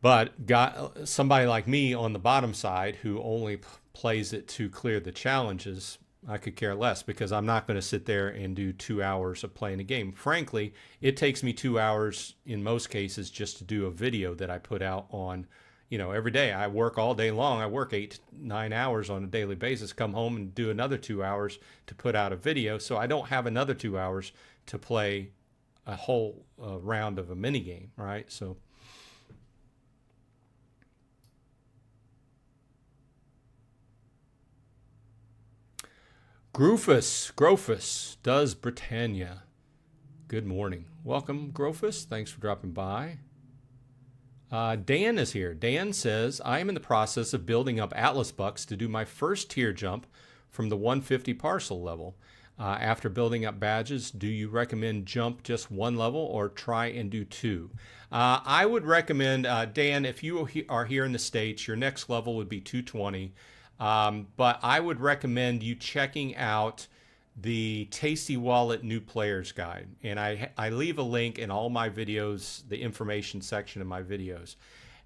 A: But got somebody like me on the bottom side who only plays it to clear the challenges, I could care less, because I'm not going to sit there and do 2 hours of playing a game. Frankly, it takes me 2 hours in most cases just to do a video that I put out on, every day. I work all day long. I work 8 to 9 hours on a daily basis, come home and do another 2 hours to put out a video. So I don't have another 2 hours to play a whole round of a mini game, right? So Grofus, does Britannia. Good morning. Welcome, Grofus. Thanks for dropping by. Dan is here. Dan says, I am in the process of building up Atlas bucks to do my first tier jump from the 150 parcel level. After building up badges, do you recommend jump just one level or try and do 2? I would recommend, Dan, if you are here in the States, your next level would be 220. But I would recommend you checking out the Tasty Wallet New Players Guide. And I leave a link in all my videos, the information section of my videos.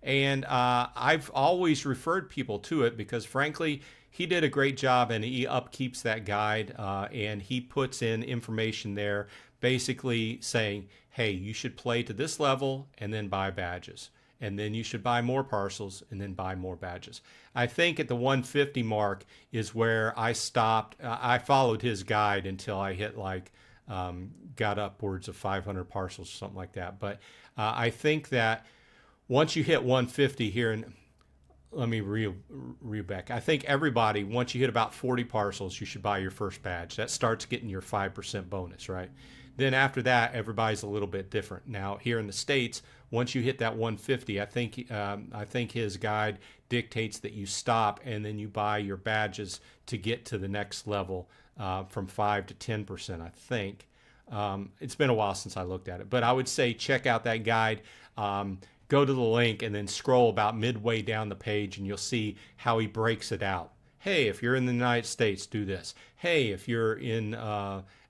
A: And I've always referred people to it because, frankly, he did a great job and he upkeeps that guide. And he puts in information there basically saying, hey, you should play to this level and then buy badges. And then you should buy more parcels and then buy more badges. I think at the 150 mark is where I stopped. I followed his guide until I hit got upwards of 500 parcels or something like that. But I think that once you hit 150 here, and let me reel back. I think everybody, once you hit about 40 parcels, you should buy your first badge. That starts getting your 5% bonus, right? Then after that, everybody's a little bit different. Now here in the States, once you hit that 150, I think his guide dictates that you stop and then you buy your badges to get to the next level from 5 to 10%. I think it's been a while since I looked at it, but I would say check out that guide. Go to the link and then scroll about midway down the page, and you'll see how he breaks it out. Hey, if you're in the United States, do this. Hey, if you're in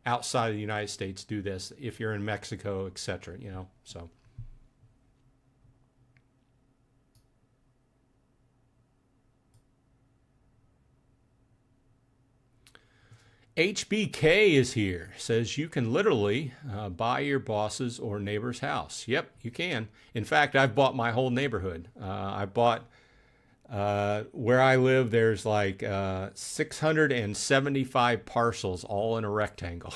A: outside of the United States, do this. If you're in Mexico, etc. So. HBK is here. Says you can literally buy your boss's or neighbor's house. Yep, you can. In fact, I've bought my whole neighborhood. I bought where I live. There's 675 parcels all in a rectangle.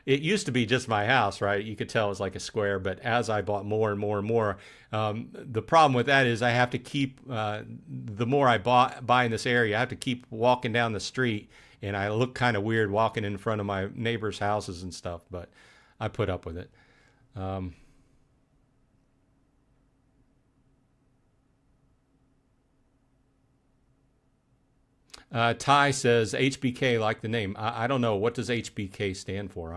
A: It used to be just my house, right? You could tell it was like a square, but as I bought more and more and more, the problem with that is I have to keep, the more I buy in this area, I have to keep walking down the street, and I look kind of weird walking in front of my neighbors' houses and stuff, but I put up with it. Ty says HBK, like the name. I don't know. What does HBK stand for?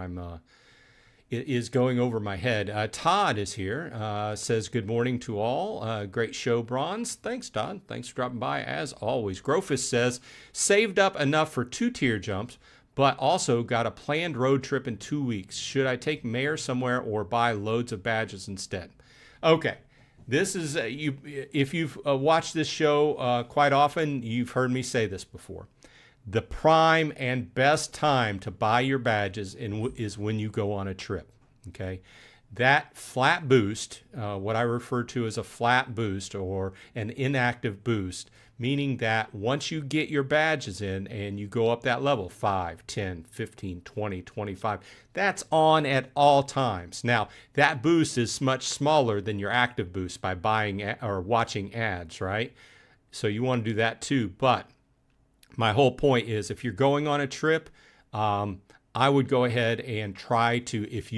A: It is going over my head. Todd is here. Says good morning to all. Great show, Bronze. Thanks, Todd. Thanks for dropping by as always. Grofus says saved up enough for 2 tier jumps, but also got a planned road trip in 2 weeks. Should I take Mayor somewhere or buy loads of badges instead? Okay. This is, if you've watched this show quite often, you've heard me say this before. The prime and best time to buy your badges is when you go on a trip, okay? That flat boost, what I refer to as a flat boost or an inactive boost, meaning that once you get your badges in and you go up that level, 5, 10, 15, 20, 25, that's on at all times. Now, that boost is much smaller than your active boost by buying or watching ads, right? So you want to do that too. But my whole point is if you're going on a trip, I would go ahead and try to, if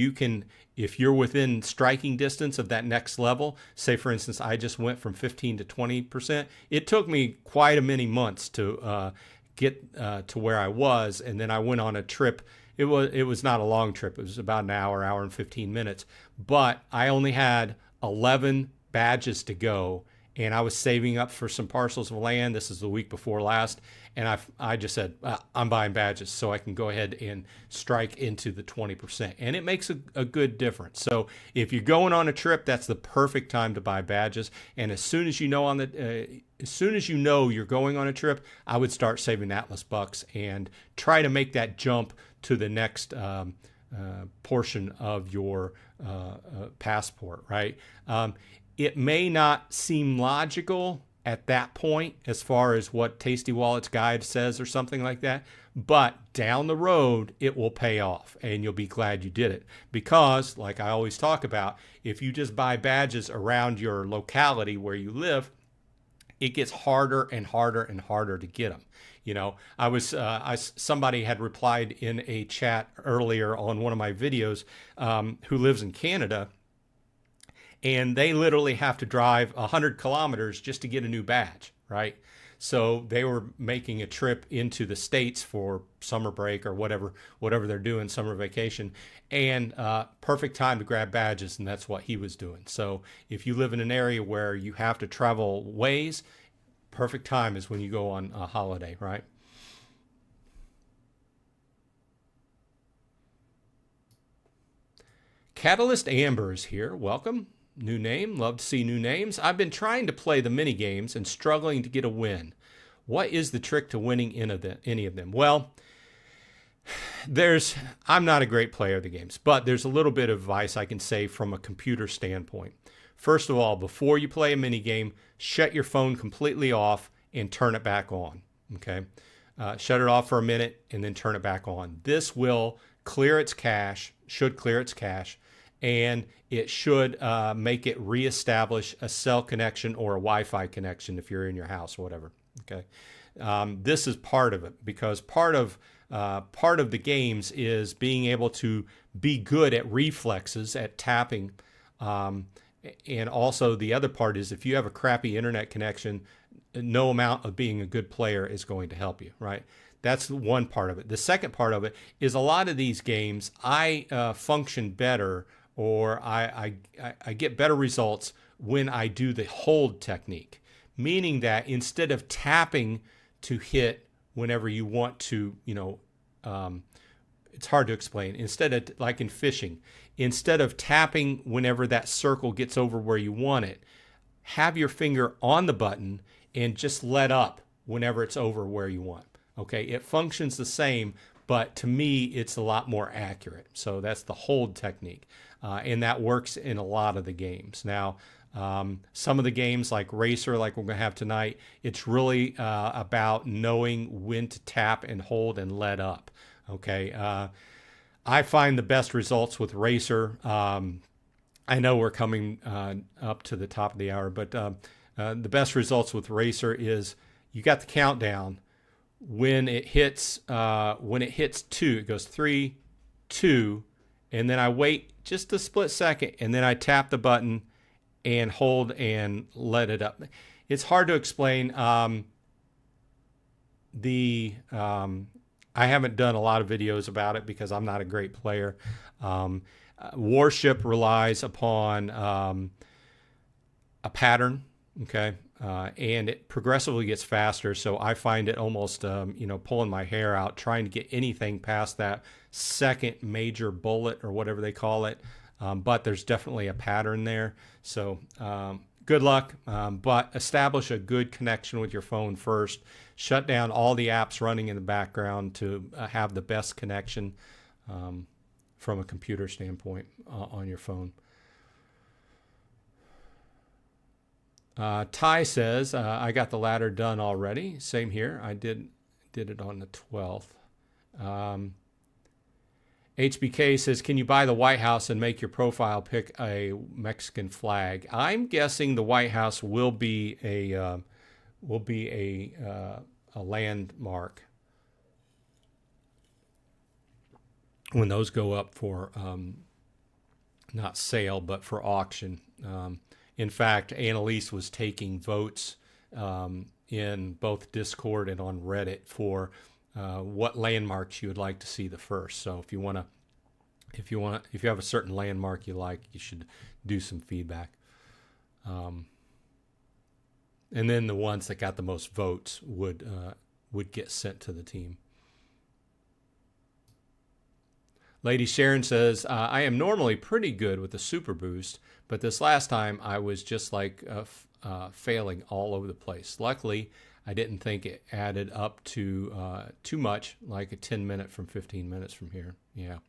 A: you're within striking distance of that next level, say for instance, I just went from 15 to 20%. It took me quite a many months to get to where I was, and then I went on a trip. It was not a long trip. It was about an hour and 15 minutes, but I only had 11 badges to go, and I was saving up for some parcels of land. This is the week before last, and I just said, I'm buying badges so I can go ahead and strike into the 20%, and it makes a good difference. So if you're going on a trip, that's the perfect time to buy badges. And as soon as you know you're going on a trip, I would start saving Atlas bucks and try to make that jump to the next portion of your passport, right? It may not seem logical at that point as far as what Tasty Wallet's guide says or something like that, but down the road it will pay off and you'll be glad you did it, because like I always talk about, if you just buy badges around your locality where you live, it gets harder and harder and harder to get them. You know, somebody had replied in a chat earlier on one of my videos who lives in Canada, and they literally have to drive 100 kilometers just to get a new badge, right? So they were making a trip into the States for summer break or whatever they're doing, summer vacation, and perfect time to grab badges, and that's what he was doing. So if you live in an area where you have to travel ways, perfect time is when you go on a holiday, right? Catalyst Amber is here. Welcome. New name. Love to see new names. I've been trying to play the mini games and struggling to get a win. What is the trick to winning any of them? Well, I'm not a great player of the games, but there's a little bit of advice I can say from a computer standpoint. First of all, before you play a mini game, shut your phone completely off and turn it back on. Okay, shut it off for a minute and then turn it back on. This will clear its cache, should clear its cache, and it should make it reestablish a cell connection or a Wi-Fi connection if you're in your house or whatever. Okay, this is part of it, because part of the games is being able to be good at reflexes, at tapping, and also the other part is if you have a crappy internet connection, no amount of being a good player is going to help you, right? That's one part of it. The second part of it is a lot of these games, I function better, or I get better results when I do the hold technique, meaning that instead of tapping to hit whenever you want to, it's hard to explain. Instead of, like in fishing, instead of tapping whenever that circle gets over where you want it, have your finger on the button and just let up whenever it's over where you want. Okay, it functions the same, but to me, it's a lot more accurate. So that's the hold technique, and that works in a lot of the games. Now, some of the games like Racer, like we're going to have tonight, it's really about knowing when to tap and hold and let up. Okay, I find the best results with Racer. I know we're coming up to the top of the hour, but the best results with Racer is you got the countdown. When it hits 2, it goes 3, 2, and then I wait just a split second, and then I tap the button and hold and let it up. It's hard to explain. I haven't done a lot of videos about it because I'm not a great player. Worship relies upon a pattern, okay, and it progressively gets faster. So I find it almost, pulling my hair out trying to get anything past that second major bullet or whatever they call it. But there's definitely a pattern there. So good luck, but establish a good connection with your phone first. Shut down all the apps running in the background to have the best connection from a computer standpoint on your phone. Ty says, I got the ladder done already. Same here. I did it on the 12th. HBK says, can you buy the White House and make your profile pick a Mexican flag? I'm guessing the White House will be a landmark when those go up for not sale but for auction. In fact, Annalise was taking votes in both Discord and on Reddit for what landmarks you would like to see the first. So if you have a certain landmark you like, you should do some feedback. And then the ones that got the most votes would get sent to the team. Lady Sharon says, I am normally pretty good with the super boost, but this last time I was just like failing all over the place. Luckily, I didn't think it added up to too much, like a 10-minute from 15 minutes from here. Yeah.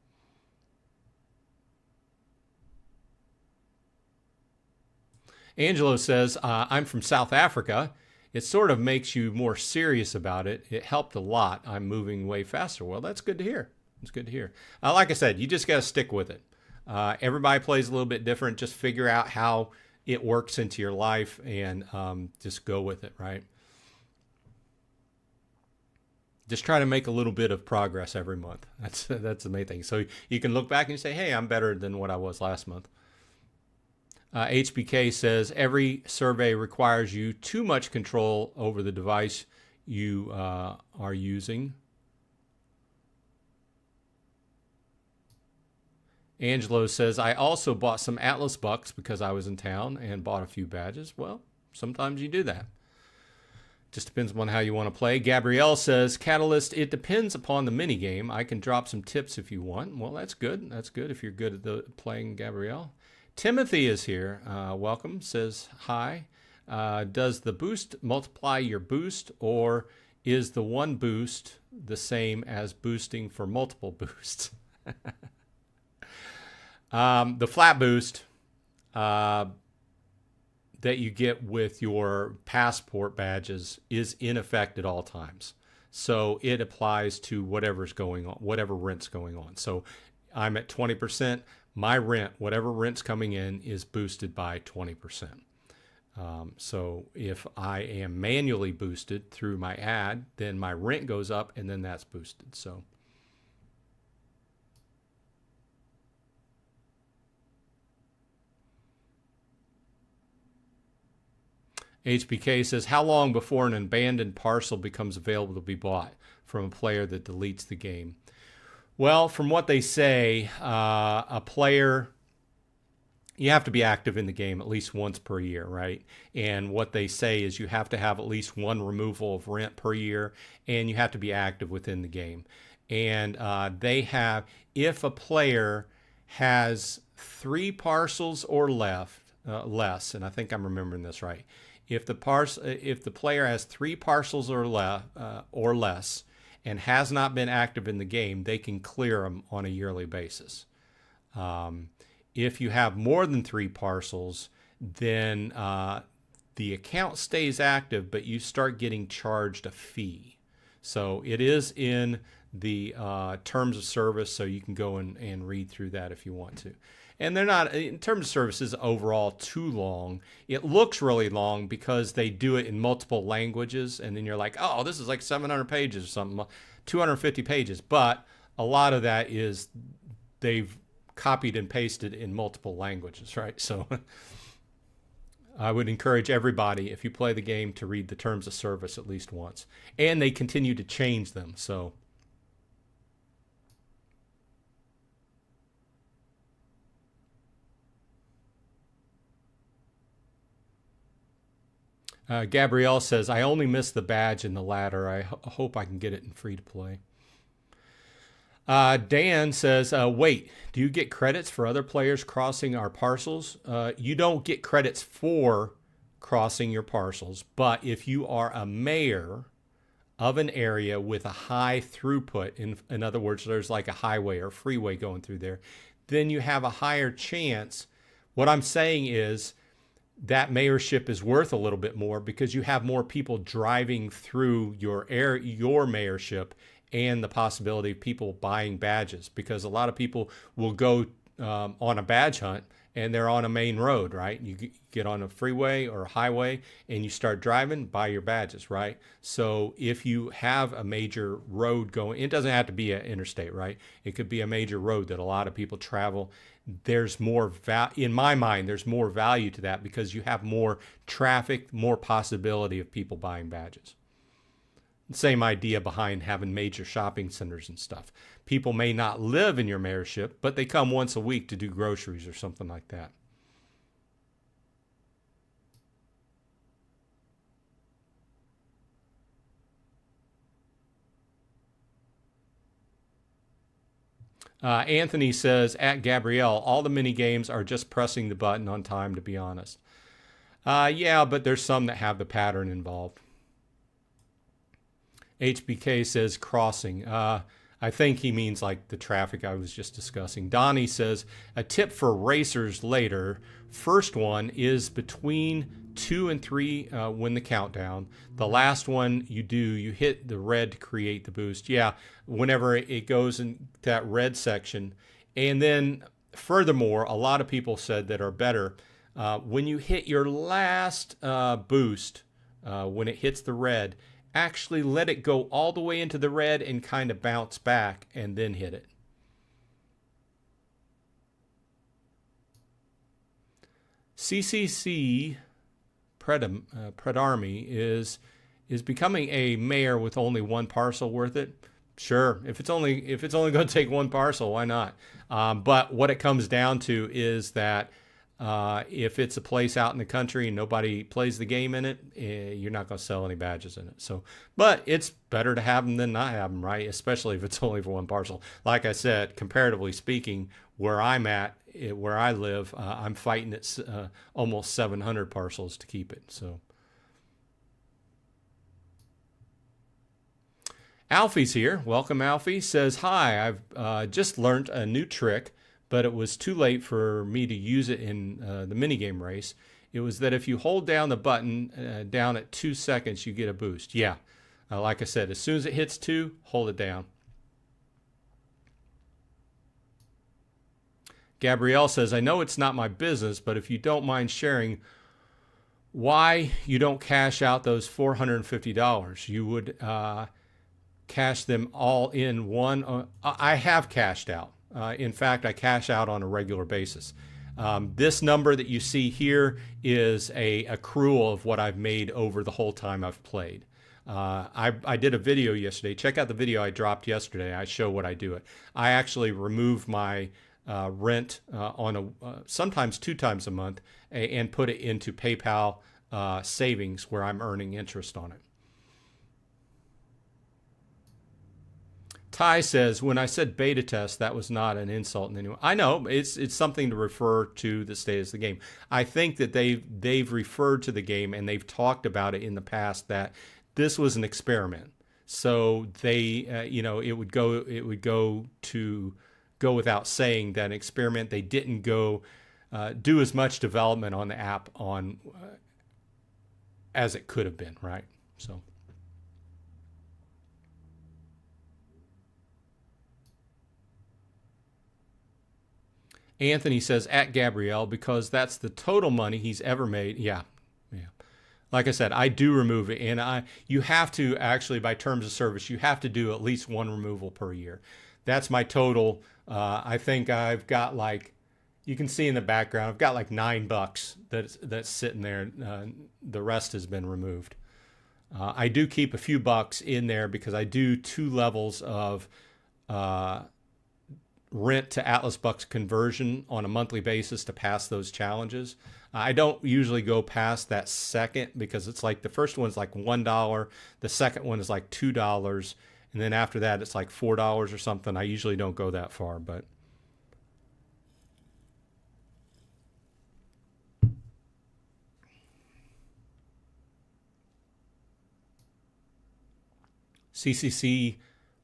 A: Angelo says, I'm from South Africa. It sort of makes you more serious about it. It helped a lot. I'm moving way faster. Well, that's good to hear. It's good to hear. Like I said, you just got to stick with it. Everybody plays a little bit different. Just figure out how it works into your life and just go with it, right? Just try to make a little bit of progress every month. That's the main thing. So you can look back and say, hey, I'm better than what I was last month. HBK says, every survey requires you too much control over the device you are using. Angelo says, I also bought some Atlas bucks because I was in town and bought a few badges. Well, sometimes you do that. Just depends on how you want to play. Gabrielle says, Catalyst, it depends upon the mini game. I can drop some tips if you want. Well, that's good. That's good if you're good at playing, Gabrielle. Timothy is here. Welcome. Says, hi. Does the boost multiply your boost, or is the one boost the same as boosting for multiple boosts? The flat boost that you get with your passport badges is in effect at all times. So it applies to whatever's going on, whatever rent's going on. So I'm at 20%. My rent, whatever rent's coming in, is boosted by 20%. So if I am manually boosted through my ad, then my rent goes up and then that's boosted. So HBK says, how long before an abandoned parcel becomes available to be bought from a player that deletes the game? Well, from what they say, a player, you have to be active in the game at least once per year, right? And what they say is you have to have at least one removal of rent per year, and you have to be active within the game. And they have, if a player has 3 parcels or less, and I think I'm remembering this right, if the player has 3 parcels or less, and has not been active in the game, they can clear them on a yearly basis. If you have more than 3 parcels, then the account stays active, but you start getting charged a fee. So it is in the terms of service, so you can go and read through that if you want to. And they're not, in terms of services, overall too long. It looks really long because they do it in multiple languages, and then you're like, oh, this is like 700 pages or something, 250 pages. But a lot of that is they've copied and pasted in multiple languages, right? So I would encourage everybody, if you play the game, to read the terms of service at least once. And they continue to change them, so... Gabrielle says, I only missed the badge in the ladder. I hope I can get it in free to play. Dan says, wait, do you get credits for other players crossing our parcels? You don't get credits for crossing your parcels, but if you are a mayor of an area with a high throughput, in other words, there's like a highway or freeway going through there, then you have a higher chance. What I'm saying is, that mayorship is worth a little bit more because you have more people driving through your mayorship, and the possibility of people buying badges, because a lot of people will go on a badge hunt and they're on a main road, right? You get on a freeway or a highway and you start driving, buy your badges, right? So if you have a major road going, it doesn't have to be an interstate, right? It could be a major road that a lot of people travel. There's more in my mind, there's more value to that because you have more traffic, more possibility of people buying badges. Same idea behind having major shopping centers and stuff. People may not live in your mayorship, but they come once a week to do groceries or something like that. Anthony says, at Gabrielle, all the mini games are just pressing the button on time, to be honest. Yeah, but there's some that have the pattern involved. HBK says crossing. I think he means like the traffic I was just discussing. Donnie says, a tip for racers later. First one is between 2 and 3 when the countdown. The last one you hit the red to create the boost. Yeah, whenever it goes in that red section. And then furthermore, a lot of people said that are better. When you hit your last boost, when it hits the red, actually let it go all the way into the red and kind of bounce back and then hit it. CCC Predarmy is becoming a mayor with only one parcel worth it. Sure, if it's only going to take one parcel, why not? But what it comes down to is that if it's a place out in the country and nobody plays the game in it, you're not going to sell any badges in it. So, but it's better to have them than not have them, right? Especially if it's only for one parcel. Like I said, comparatively speaking, where I'm at, where I live, I'm fighting at almost 700 parcels to keep it. So, Alfie's here. Welcome, Alfie. Says, hi, I've just learned a new trick, but it was too late for me to use it in the minigame race. It was that if you hold down the button down at 2 seconds, you get a boost. Yeah, like I said, as soon as it hits 2, hold it down. Gabrielle says, I know it's not my business, but if you don't mind sharing why you don't cash out those $450, you would cash them all in one. I have cashed out. In fact, I cash out on a regular basis. This number that you see here is a accrual of what I've made over the whole time I've played. I did a video yesterday. Check out the video I dropped yesterday. I show what I do it. I actually remove my rent on sometimes 2 times a month and put it into PayPal savings where I'm earning interest on it. Ty says, when I said beta test, that was not an insult in any way. I know, it's something to refer to the status of the game. I think that they've referred to the game and they've talked about it in the past that this was an experiment. So they, it would go without saying that an experiment. They didn't go do as much development on the app as it could have been, right? So. Anthony says, at Gabrielle, because that's the total money he's ever made. Yeah. Like I said, I do remove it. And you have to actually, by terms of service, you have to do at least 1 removal per year. That's my total. I think I've got you can see in the background, I've got $9 that's sitting there. The rest has been removed. I do keep a few bucks in there because I do 2 levels of rent to Atlas Bucks conversion on a monthly basis to pass those challenges. I don't usually go past that second because it's the first one's $1, the second one is $2, and then after that it's $4 or something. I usually don't go that far, but CCC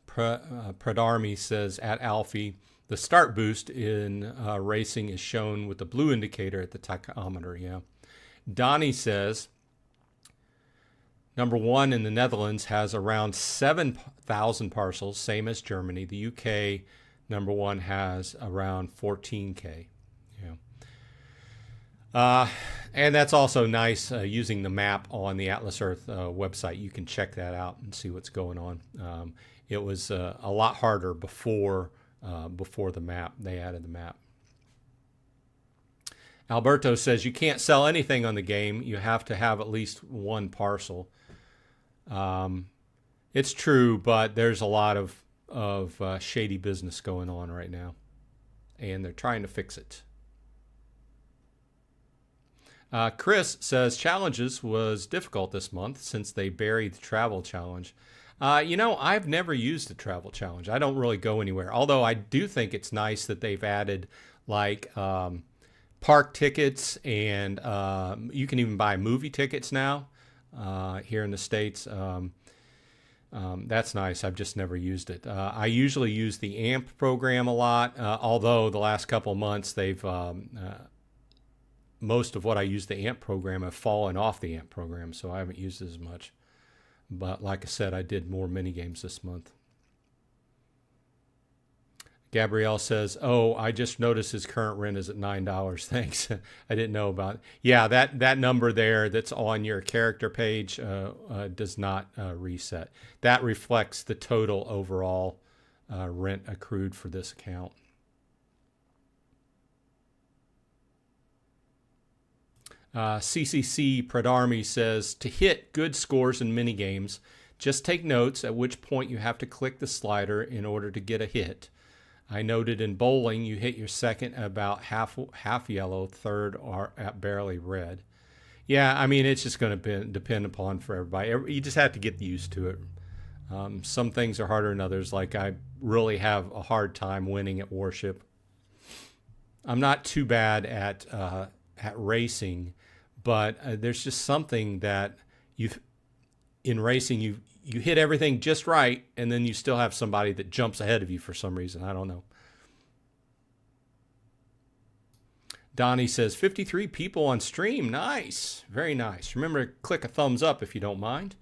A: Predarmy says, at Alfie, the start boost in racing is shown with the blue indicator at the tachometer. Yeah. Donnie says, number 1 in the Netherlands has around 7,000 parcels, same as Germany. The UK, number 1, has around 14K. Yeah. And that's also nice using the map on the Atlas Earth website. You can check that out and see what's going on. It was a lot harder before the map. They added the map. Alberto says you can't sell anything on the game. You have to have at least one parcel. It's true, but there's a lot of shady business going on right now, and they're trying to fix it. Chris says challenges was difficult this month since they buried the travel challenge. I've never used the travel challenge. I don't really go anywhere. Although I do think it's nice that they've added like park tickets, and you can even buy movie tickets now here in the States. That's nice. I've just never used it. I usually use the AMP program a lot, although the last couple of months they've most of what I use the AMP program have fallen off the AMP program, so I haven't used it as much. But like I said, I did more mini games this month. Gabrielle says, "Oh, I just noticed his current rent is at $9. Thanks. I didn't know about it." Yeah, that number there that's on your character page does not reset. That reflects the total overall rent accrued for this account. CCC Pradarmi says, to hit good scores in minigames, just take notes at which point you have to click the slider in order to get a hit. I noted in bowling, you hit your second about half yellow, third are at barely red. Yeah, I mean, it's just going to depend upon for everybody. You just have to get used to it. Some things are harder than others. Like I really have a hard time winning at Warship. I'm not too bad at racing, but there's just something that in racing you hit everything just right, and then you still have somebody that jumps ahead of you for some reason. I don't know. Donnie says 53 people on stream. Nice, very nice. Remember to click a thumbs up if you don't mind.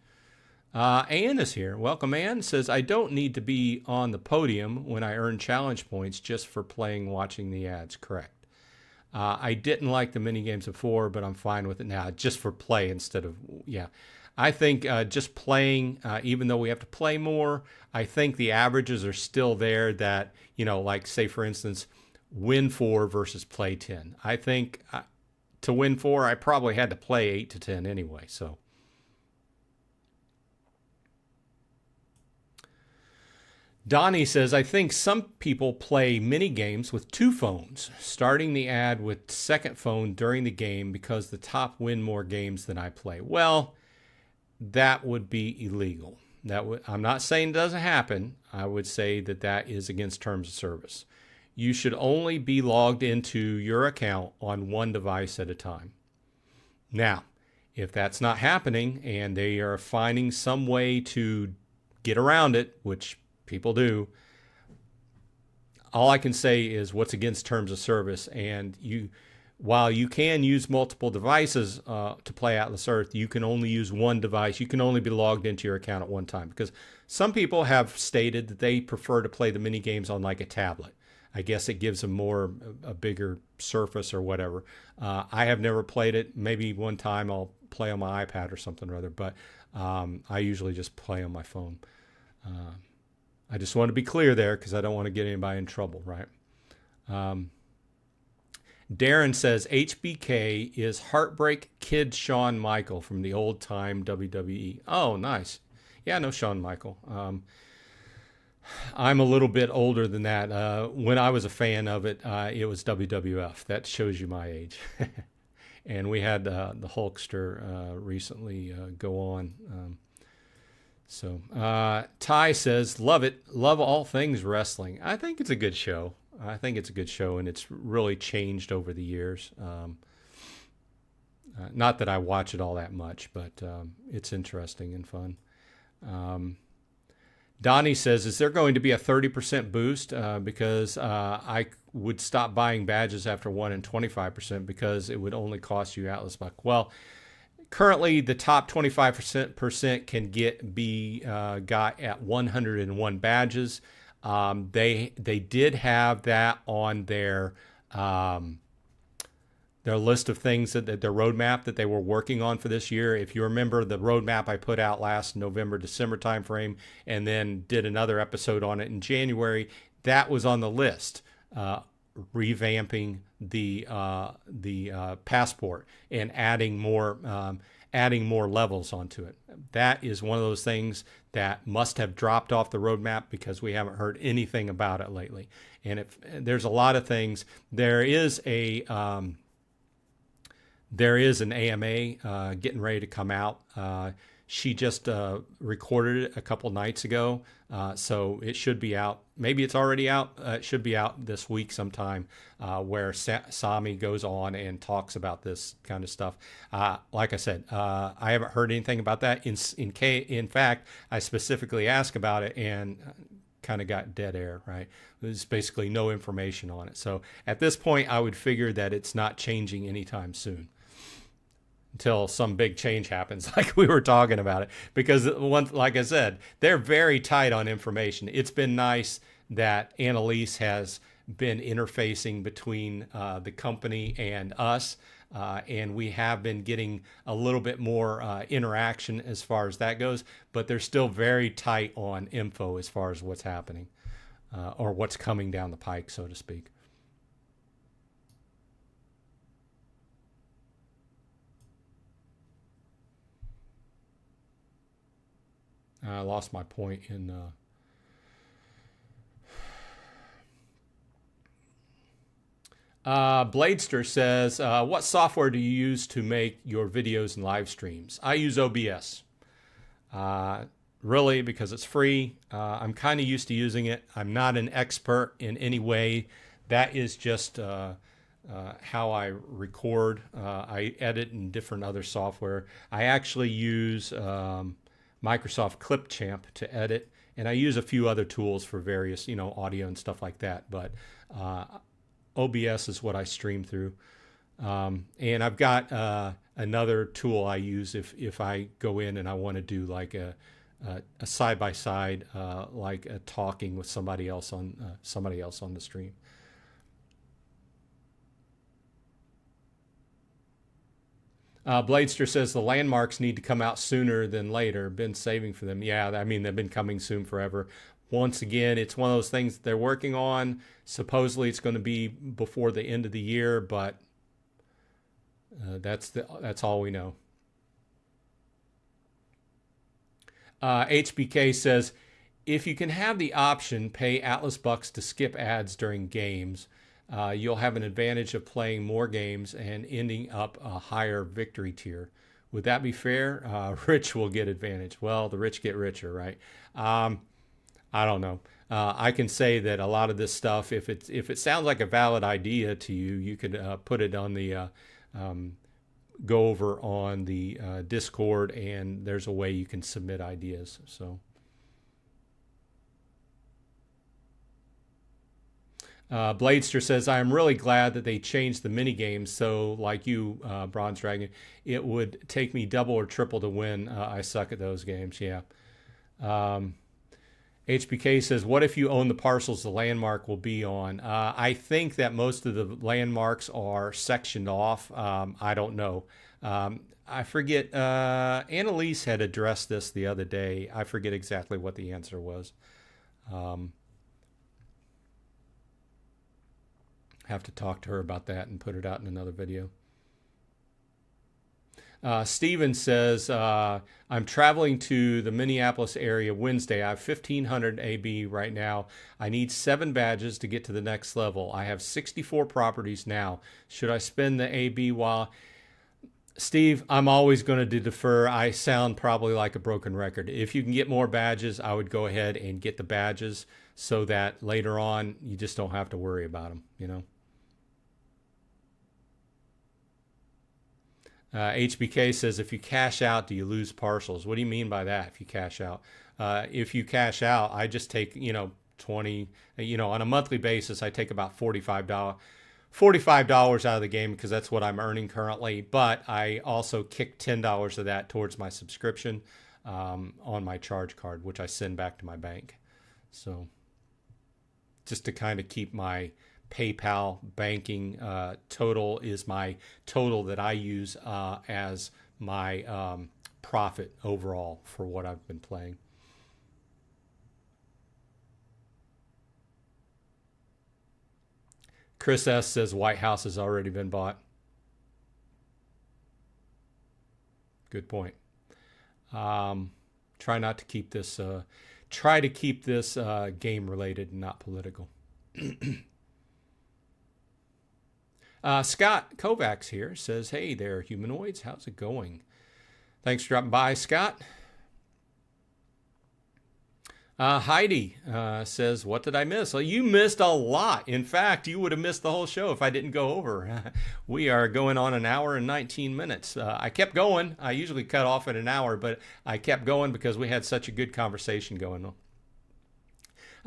A: Ann is here. Welcome, Ann. Says I don't need to be on the podium when I earn challenge points just for watching the ads. Correct. I didn't like the mini games before, but I'm fine with it now, just for play instead of, yeah. I think just playing, even though we have to play more, I think the averages are still there that, like say for instance, win 4 versus play 10. I think to win 4, I probably had to play 8 to 10 anyway, so. Donnie says, I think some people play mini games with 2 phones, starting the ad with second phone during the game because the top win more games than I play. Well, that would be illegal. I'm not saying it doesn't happen. I would say that is against terms of service. You should only be logged into your account on one device at a time. Now, if that's not happening and they are finding some way to get around it, which people do, all I can say is what's against terms of service. And while you can use multiple devices to play Atlas Earth, you can only use one device. You can only be logged into your account at one time, because some people have stated that they prefer to play the mini games on like a tablet. I guess it gives them a bigger surface or whatever. I have never played it. Maybe one time I'll play on my iPad or something or other, but I usually just play on my phone. I just want to be clear there because I don't want to get anybody in trouble, right? Darren says HBK is Heartbreak Kid Shawn Michael from the old time WWE. Oh, nice. Yeah, I know Shawn Michael. I'm a little bit older than that. When I was a fan of it, it was WWF. That shows you my age. And we had the Hulkster recently go on. So Ty says, love it. Love all things wrestling. I think it's a good show. And it's really changed over the years. Not that I watch it all that much, but it's interesting and fun. Donnie says, is there going to be a 30% boost? Because I would stop buying badges after 1 and 25% because it would only cost you Atlas Buck. Well, currently the top 25% can be got at 101 badges. They did have that on their their list of things that their roadmap that they were working on for this year. If you remember the roadmap I put out last November, December timeframe, and then did another episode on it in January, that was on the list. Revamping the passport and adding more levels onto it. That is one of those things that must have dropped off the roadmap because we haven't heard anything about it lately. And if there's a lot of things, there is an AMA getting ready to come out. She just recorded it a couple nights ago, so it should be out. Maybe it's already out. It should be out this week sometime, where Sami goes on and talks about this kind of stuff. Like I said, I haven't heard anything about that. In fact, I specifically asked about it and kind of got dead air, right? There's basically no information on it. So at this point, I would figure that it's not changing anytime soon, until some big change happens, like we were talking about it. Because like I said, they're very tight on information. It's been nice that Annalise has been interfacing between the company and us, and we have been getting a little bit more interaction as far as that goes, but they're still very tight on info as far as what's happening, or what's coming down the pike, so to speak. I lost my point in Bladester says, what software do you use to make your videos and live streams? I use OBS. Really, because it's free. I'm kind of used to using it. I'm not an expert in any way. That is just how I record. I edit in different other software. I actually use Microsoft Clipchamp to edit, and I use a few other tools for various, audio and stuff like that. But OBS is what I stream through, and I've got another tool I use if I go in and I want to do like a side by side, like a talking with somebody else on the stream. Bladester says the landmarks need to come out sooner than later. Been saving for them. Yeah, I mean, they've been coming soon forever. Once again, it's one of those things they're working on. Supposedly it's going to be before the end of the year, but that's all we know. HBK says, if you can have the option, pay Atlas Bucks to skip ads during games. You'll have an advantage of playing more games and ending up a higher victory tier. Would that be fair? Rich will get advantage. Well, the rich get richer, right? I don't know. I can say that a lot of this stuff, if it sounds like a valid idea to you, you could put it on the go over on the Discord, and there's a way you can submit ideas. So. Bladester says, I am really glad that they changed the mini games. So like you, Bronze Dragon, it would take me double or triple to win. I suck at those games. Yeah. HBK says, what if you own the parcels the landmark will be on? I think that most of the landmarks are sectioned off. I don't know. I forget. Annalise had addressed this the other day. I forget exactly what the answer was. Have to talk to her about that and put it out in another video. Steven says, I'm traveling to the Minneapolis area Wednesday. I have 1,500 AB right now. I need 7 badges to get to the next level. I have 64 properties now. Should I spend the AB while... Steve, I'm always going to defer. I sound probably like a broken record. If you can get more badges, I would go ahead and get the badges so that later on you just don't have to worry about them, HBK says, if you cash out, do you lose parcels? What do you mean by that, if you cash out? If you cash out, I just take, 20, on a monthly basis, I take about $45 out of the game because that's what I'm earning currently. But I also kick $10 of that towards my subscription on my charge card, which I send back to my bank. So just to kind of keep my PayPal banking total is my total that I use as my profit overall for what I've been playing. Chris S. says White House has already been bought. Good point. Try not to keep this. Try to keep this game related and not political. Scott Kovacs here says, "Hey there, humanoids. How's it going? Thanks for dropping by, Scott." Heidi says, "What did I miss?" Well, you missed a lot. In fact, you would have missed the whole show if I didn't go over. We are going on an hour and 19 minutes. I kept going. I usually cut off at an hour, but I kept going because we had such a good conversation going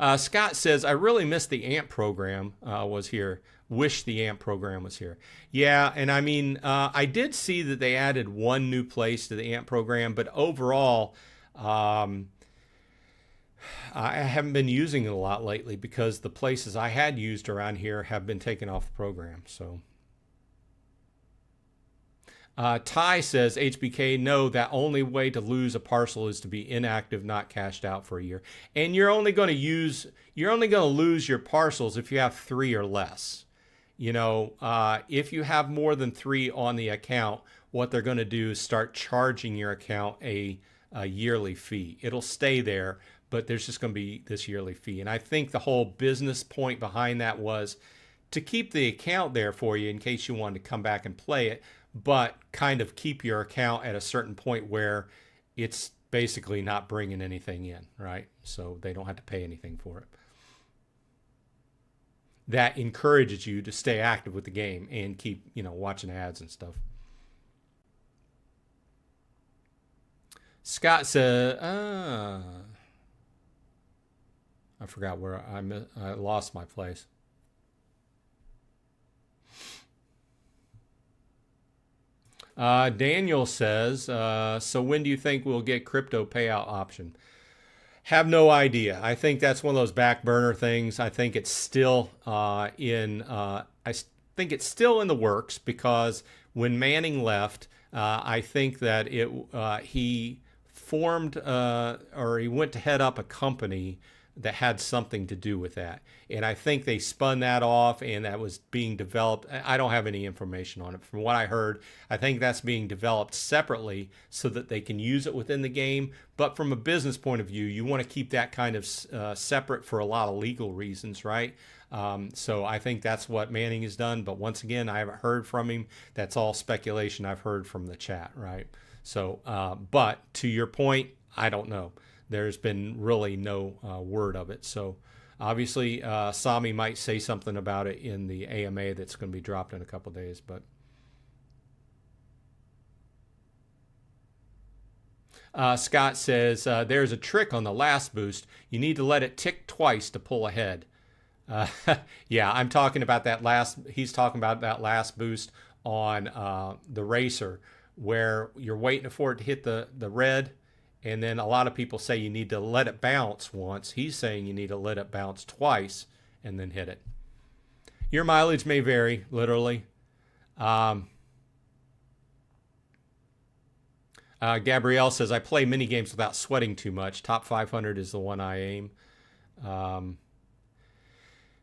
A: on. Scott says, "I really missed the AMP program was here. Wish the AMP program was here." Yeah, and I mean, I did see that they added one new place to the AMP program, but overall, I haven't been using it a lot lately because the places I had used around here have been taken off the program. So Ty says, "HBK, no, that only way to lose a parcel is to be inactive, not cashed out for a year. And you're only going to lose your parcels if you have 3 or less. You know, if you have more than 3 on the account, what they're going to do is start charging your account a yearly fee. It'll stay there, but there's just going to be this yearly fee. And I think the whole business point behind that was to keep the account there for you in case you wanted to come back and play it, but kind of keep your account at a certain point where it's basically not bringing anything in, right? So they don't have to pay anything for it. That encourages you to stay active with the game and keep, watching ads and stuff." Scott said, I forgot where I lost my place. Daniel says, "So when do you think we'll get crypto payout option?" Have no idea. I think that's one of those back burner things. I think it's still in the works because when Manning left, I think that he formed or he went to head up a company that had something to do with that. And I think they spun that off and that was being developed. I don't have any information on it. From what I heard, I think that's being developed separately so that they can use it within the game. But from a business point of view, you want to keep that kind of separate for a lot of legal reasons, right? So I think that's what Manning has done. But once again, I haven't heard from him. That's all speculation I've heard from the chat, right? So, but to your point, I don't know. There's been really no word of it. So obviously, Sami might say something about it in the AMA that's going to be dropped in a couple days. But Scott says, "There's a trick on the last boost. You need to let it tick twice to pull ahead." Yeah, I'm talking about that last. He's talking about that last boost on the racer where you're waiting for it to hit the red. And then a lot of people say you need to let it bounce once. He's saying you need to let it bounce twice and then hit it. Your mileage may vary, literally. Gabrielle says, "I play mini games without sweating too much. Top 500 is the one I aim."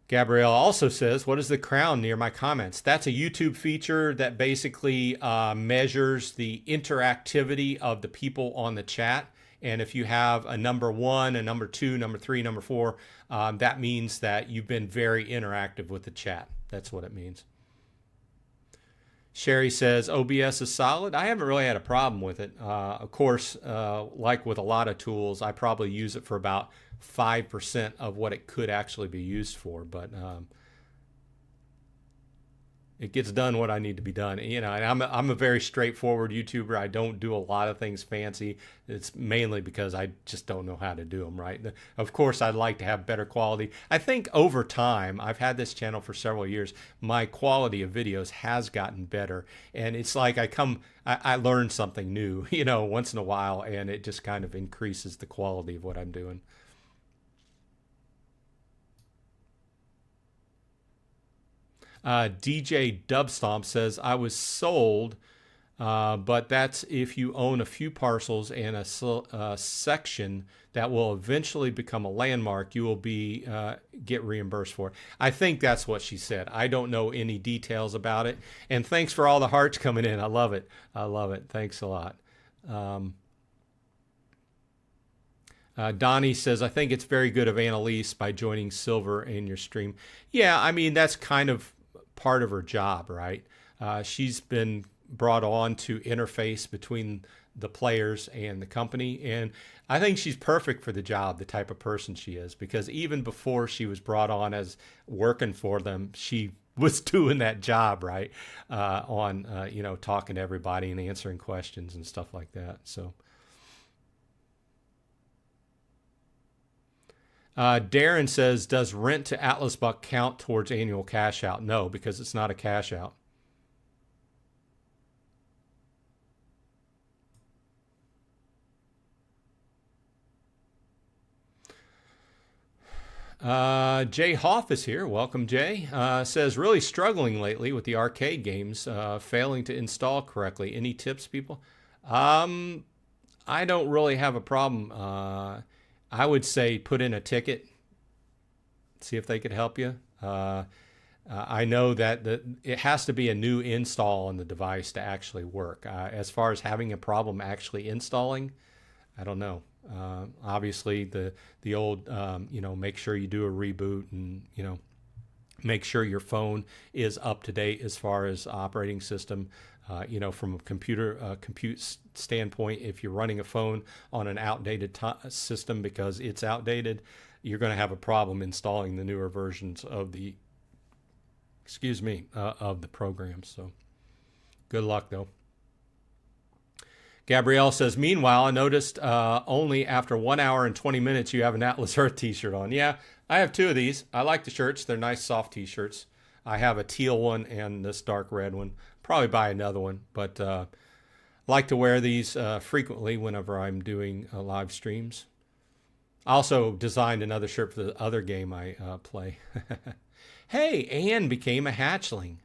A: Gabrielle also says, "What is the crown near my comments?" That's a YouTube feature that basically measures the interactivity of the people on the chat. And if you have a number 1, a number 2, number 3, number 4, that means that you've been very interactive with the chat. That's what it means. Sherry says, "OBS is solid." I haven't really had a problem with it. Of course, like with a lot of tools, I probably use it for about 5% of what it could actually be used for, but it gets done what I need to be done. And I'm a very straightforward YouTuber. I don't do a lot of things fancy. It's mainly because I just don't know how to do them right. Of course, I'd like to have better quality. I think over time, I've had this channel for several years, my quality of videos has gotten better. And it's like I learn something new, once in a while, and it just kind of increases the quality of what I'm doing. DJ Dubstomp says, I was sold, but that's if you own a few parcels and a section that will eventually become a landmark, you will be get reimbursed for it. I think that's what she said. I don't know any details about it. And thanks for all the hearts coming in. I love it. I love it. Thanks a lot. Donnie says, I think it's very good of Annalise by joining Silver in your stream. Yeah, I mean, that's kind of part of her job, right? She's been brought on to interface between the players and the company. And I think she's perfect for the job, the type of person she is, because even before she was brought on as working for them, she was doing that job, right? Talking to everybody and answering questions and stuff like that. So. Darren says, does rent to Atlas Buck count towards annual cash out? No, because it's not a cash out. Jay Hoff is here. Welcome, Jay. Says, really struggling lately with the arcade games, failing to install correctly. Any tips, people? I don't really have a problem. I would say put in a ticket, see if they could help you. I know that it has to be a new install on the device to actually work. As far as having a problem actually installing, I don't know. Obviously, the old, make sure you do a reboot and, make sure your phone is up to date as far as operating system. From a compute standpoint, if you're running a phone on an outdated system because it's outdated, you're going to have a problem installing the newer versions of the, of the program. So good luck, though. Gabrielle says, meanwhile, I noticed only after 1 hour and 20 minutes you have an Atlas Earth t-shirt on. Yeah, I have two of these. I like the shirts. They're nice, soft t-shirts. I have a teal one and this dark red one. Probably buy another one, but like to wear these frequently whenever I'm doing live streams. I also designed another shirt for the other game I play. Hey, Anne became a hatchling.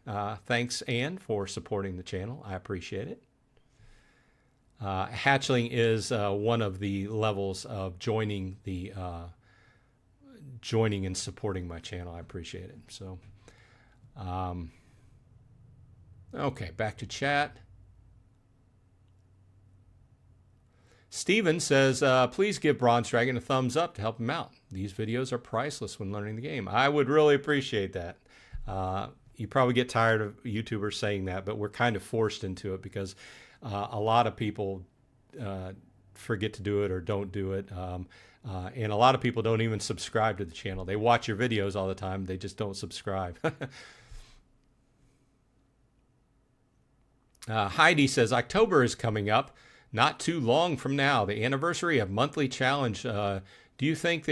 A: Thanks, Anne, for supporting the channel. I appreciate it. Hatchling is one of the levels of joining and supporting my channel. I appreciate it. So. Okay, back to chat. Steven says, please give Bronze Dragon a thumbs up to help him out. These videos are priceless when learning the game. I would really appreciate that. You probably get tired of YouTubers saying that, but we're kind of forced into it because a lot of people forget to do it or don't do it. And a lot of people don't even subscribe to the channel. They watch your videos all the time. They just don't subscribe. Heidi says, October is coming up, not too long from now, the anniversary of monthly challenge. Do you think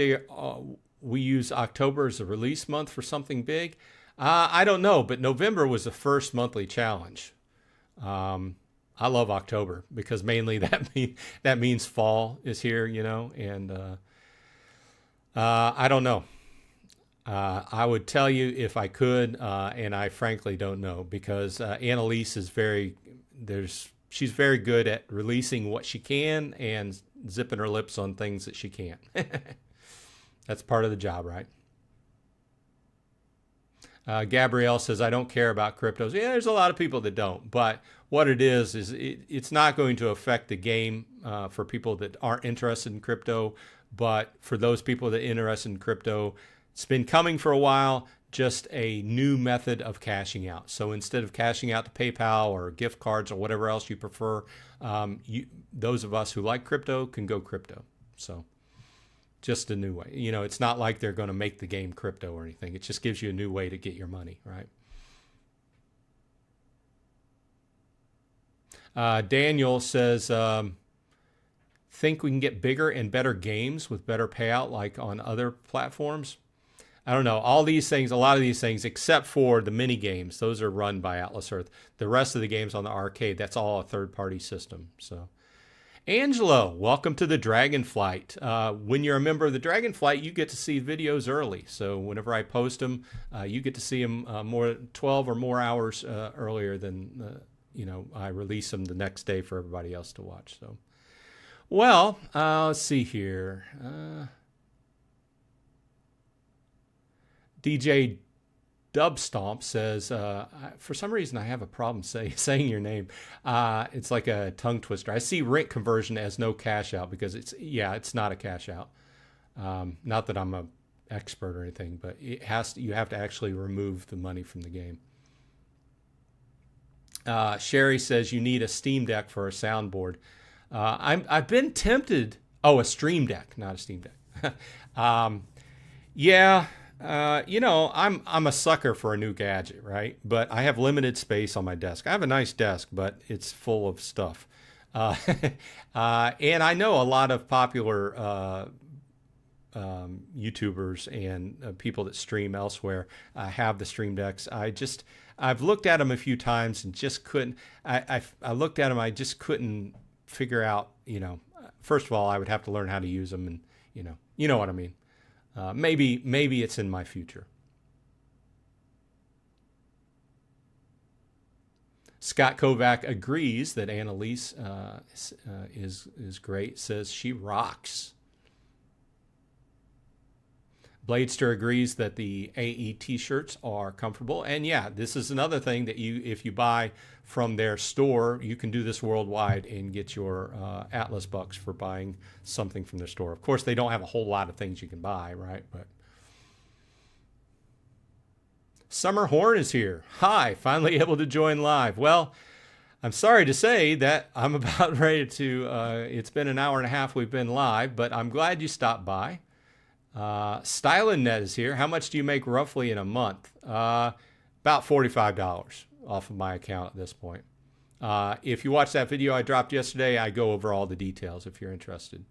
A: we use October as a release month for something big? I don't know, but November was the first monthly challenge. I love October because mainly that means fall is here, and I don't know. I would tell you if I could, and I frankly don't know because Annalise is she's very good at releasing what she can and zipping her lips on things that she can't. That's part of the job, right? Gabrielle says, I don't care about cryptos. Yeah, there's a lot of people that don't, but what it is it's not going to affect the game for people that aren't interested in crypto, but for those people that are interested in crypto, it's been coming for a while, just a new method of cashing out. So instead of cashing out to PayPal or gift cards or whatever else you prefer, those of us who like crypto can go crypto. So just a new way. It's not like they're going to make the game crypto or anything. It just gives you a new way to get your money, right? Daniel says, think we can get bigger and better games with better payout like on other platforms? I don't know. All these things, a lot of these things, except for the mini games, those are run by Atlas Earth. The rest of the games on the arcade, that's all a third-party system. So, Angelo, welcome to the Dragonflight. When you're a member of the Dragonflight, you get to see videos early. So whenever I post them, you get to see them more 12 or more hours earlier than I release them the next day for everybody else to watch. So, well, let's see here. DJ Dubstomp says, for some reason I have a problem saying your name. It's like a tongue twister. I see rent conversion as no cash out because it's not a cash out. Not that I'm a expert or anything, but you have to actually remove the money from the game. Sherry says you need a Steam Deck for a soundboard. I've been tempted. Oh, a Stream Deck, not a Steam Deck. Yeah. I'm a sucker for a new gadget, right? But I have limited space on my desk. I have a nice desk, but it's full of stuff. And I know a lot of popular YouTubers and people that stream elsewhere have the Stream Decks. I've looked at them a few times and just couldn't. I looked at them. I just couldn't figure out. First of all, I would have to learn how to use them, and you know what I mean. Maybe it's in my future. Scott Kovac agrees that Annalise is great. Says she rocks. Bladester agrees that the AE t-shirts are comfortable. And yeah, this is another thing that if you buy from their store, you can do this worldwide and get your Atlas bucks for buying something from their store. Of course, they don't have a whole lot of things you can buy, right? But Summer Horn is here. Hi, finally able to join live. Well, I'm sorry to say that I'm about ready to, it's been an hour and a half we've been live, but I'm glad you stopped by. StylingNet is here. How much do you make roughly in a month? About $45 off of my account at this point. If you watch that video I dropped yesterday, I go over all the details if you're interested.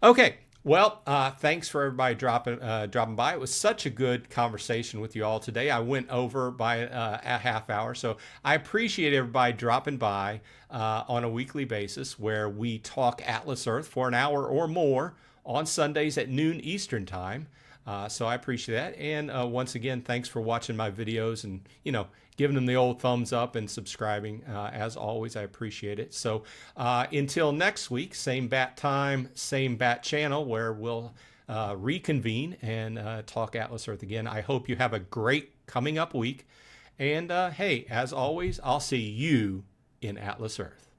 A: Okay. Well, thanks for everybody dropping by. It was such a good conversation with you all today. I went over by a half hour, so I appreciate everybody dropping by on a weekly basis where we talk Atlas Earth for an hour or more on Sundays at noon Eastern time. So I appreciate that. And once again, thanks for watching my videos and, giving them the old thumbs up and subscribing. As always, I appreciate it. So until next week, same bat time, same bat channel where we'll reconvene and talk Atlas Earth again. I hope you have a great coming up week. And hey, as always, I'll see you in Atlas Earth.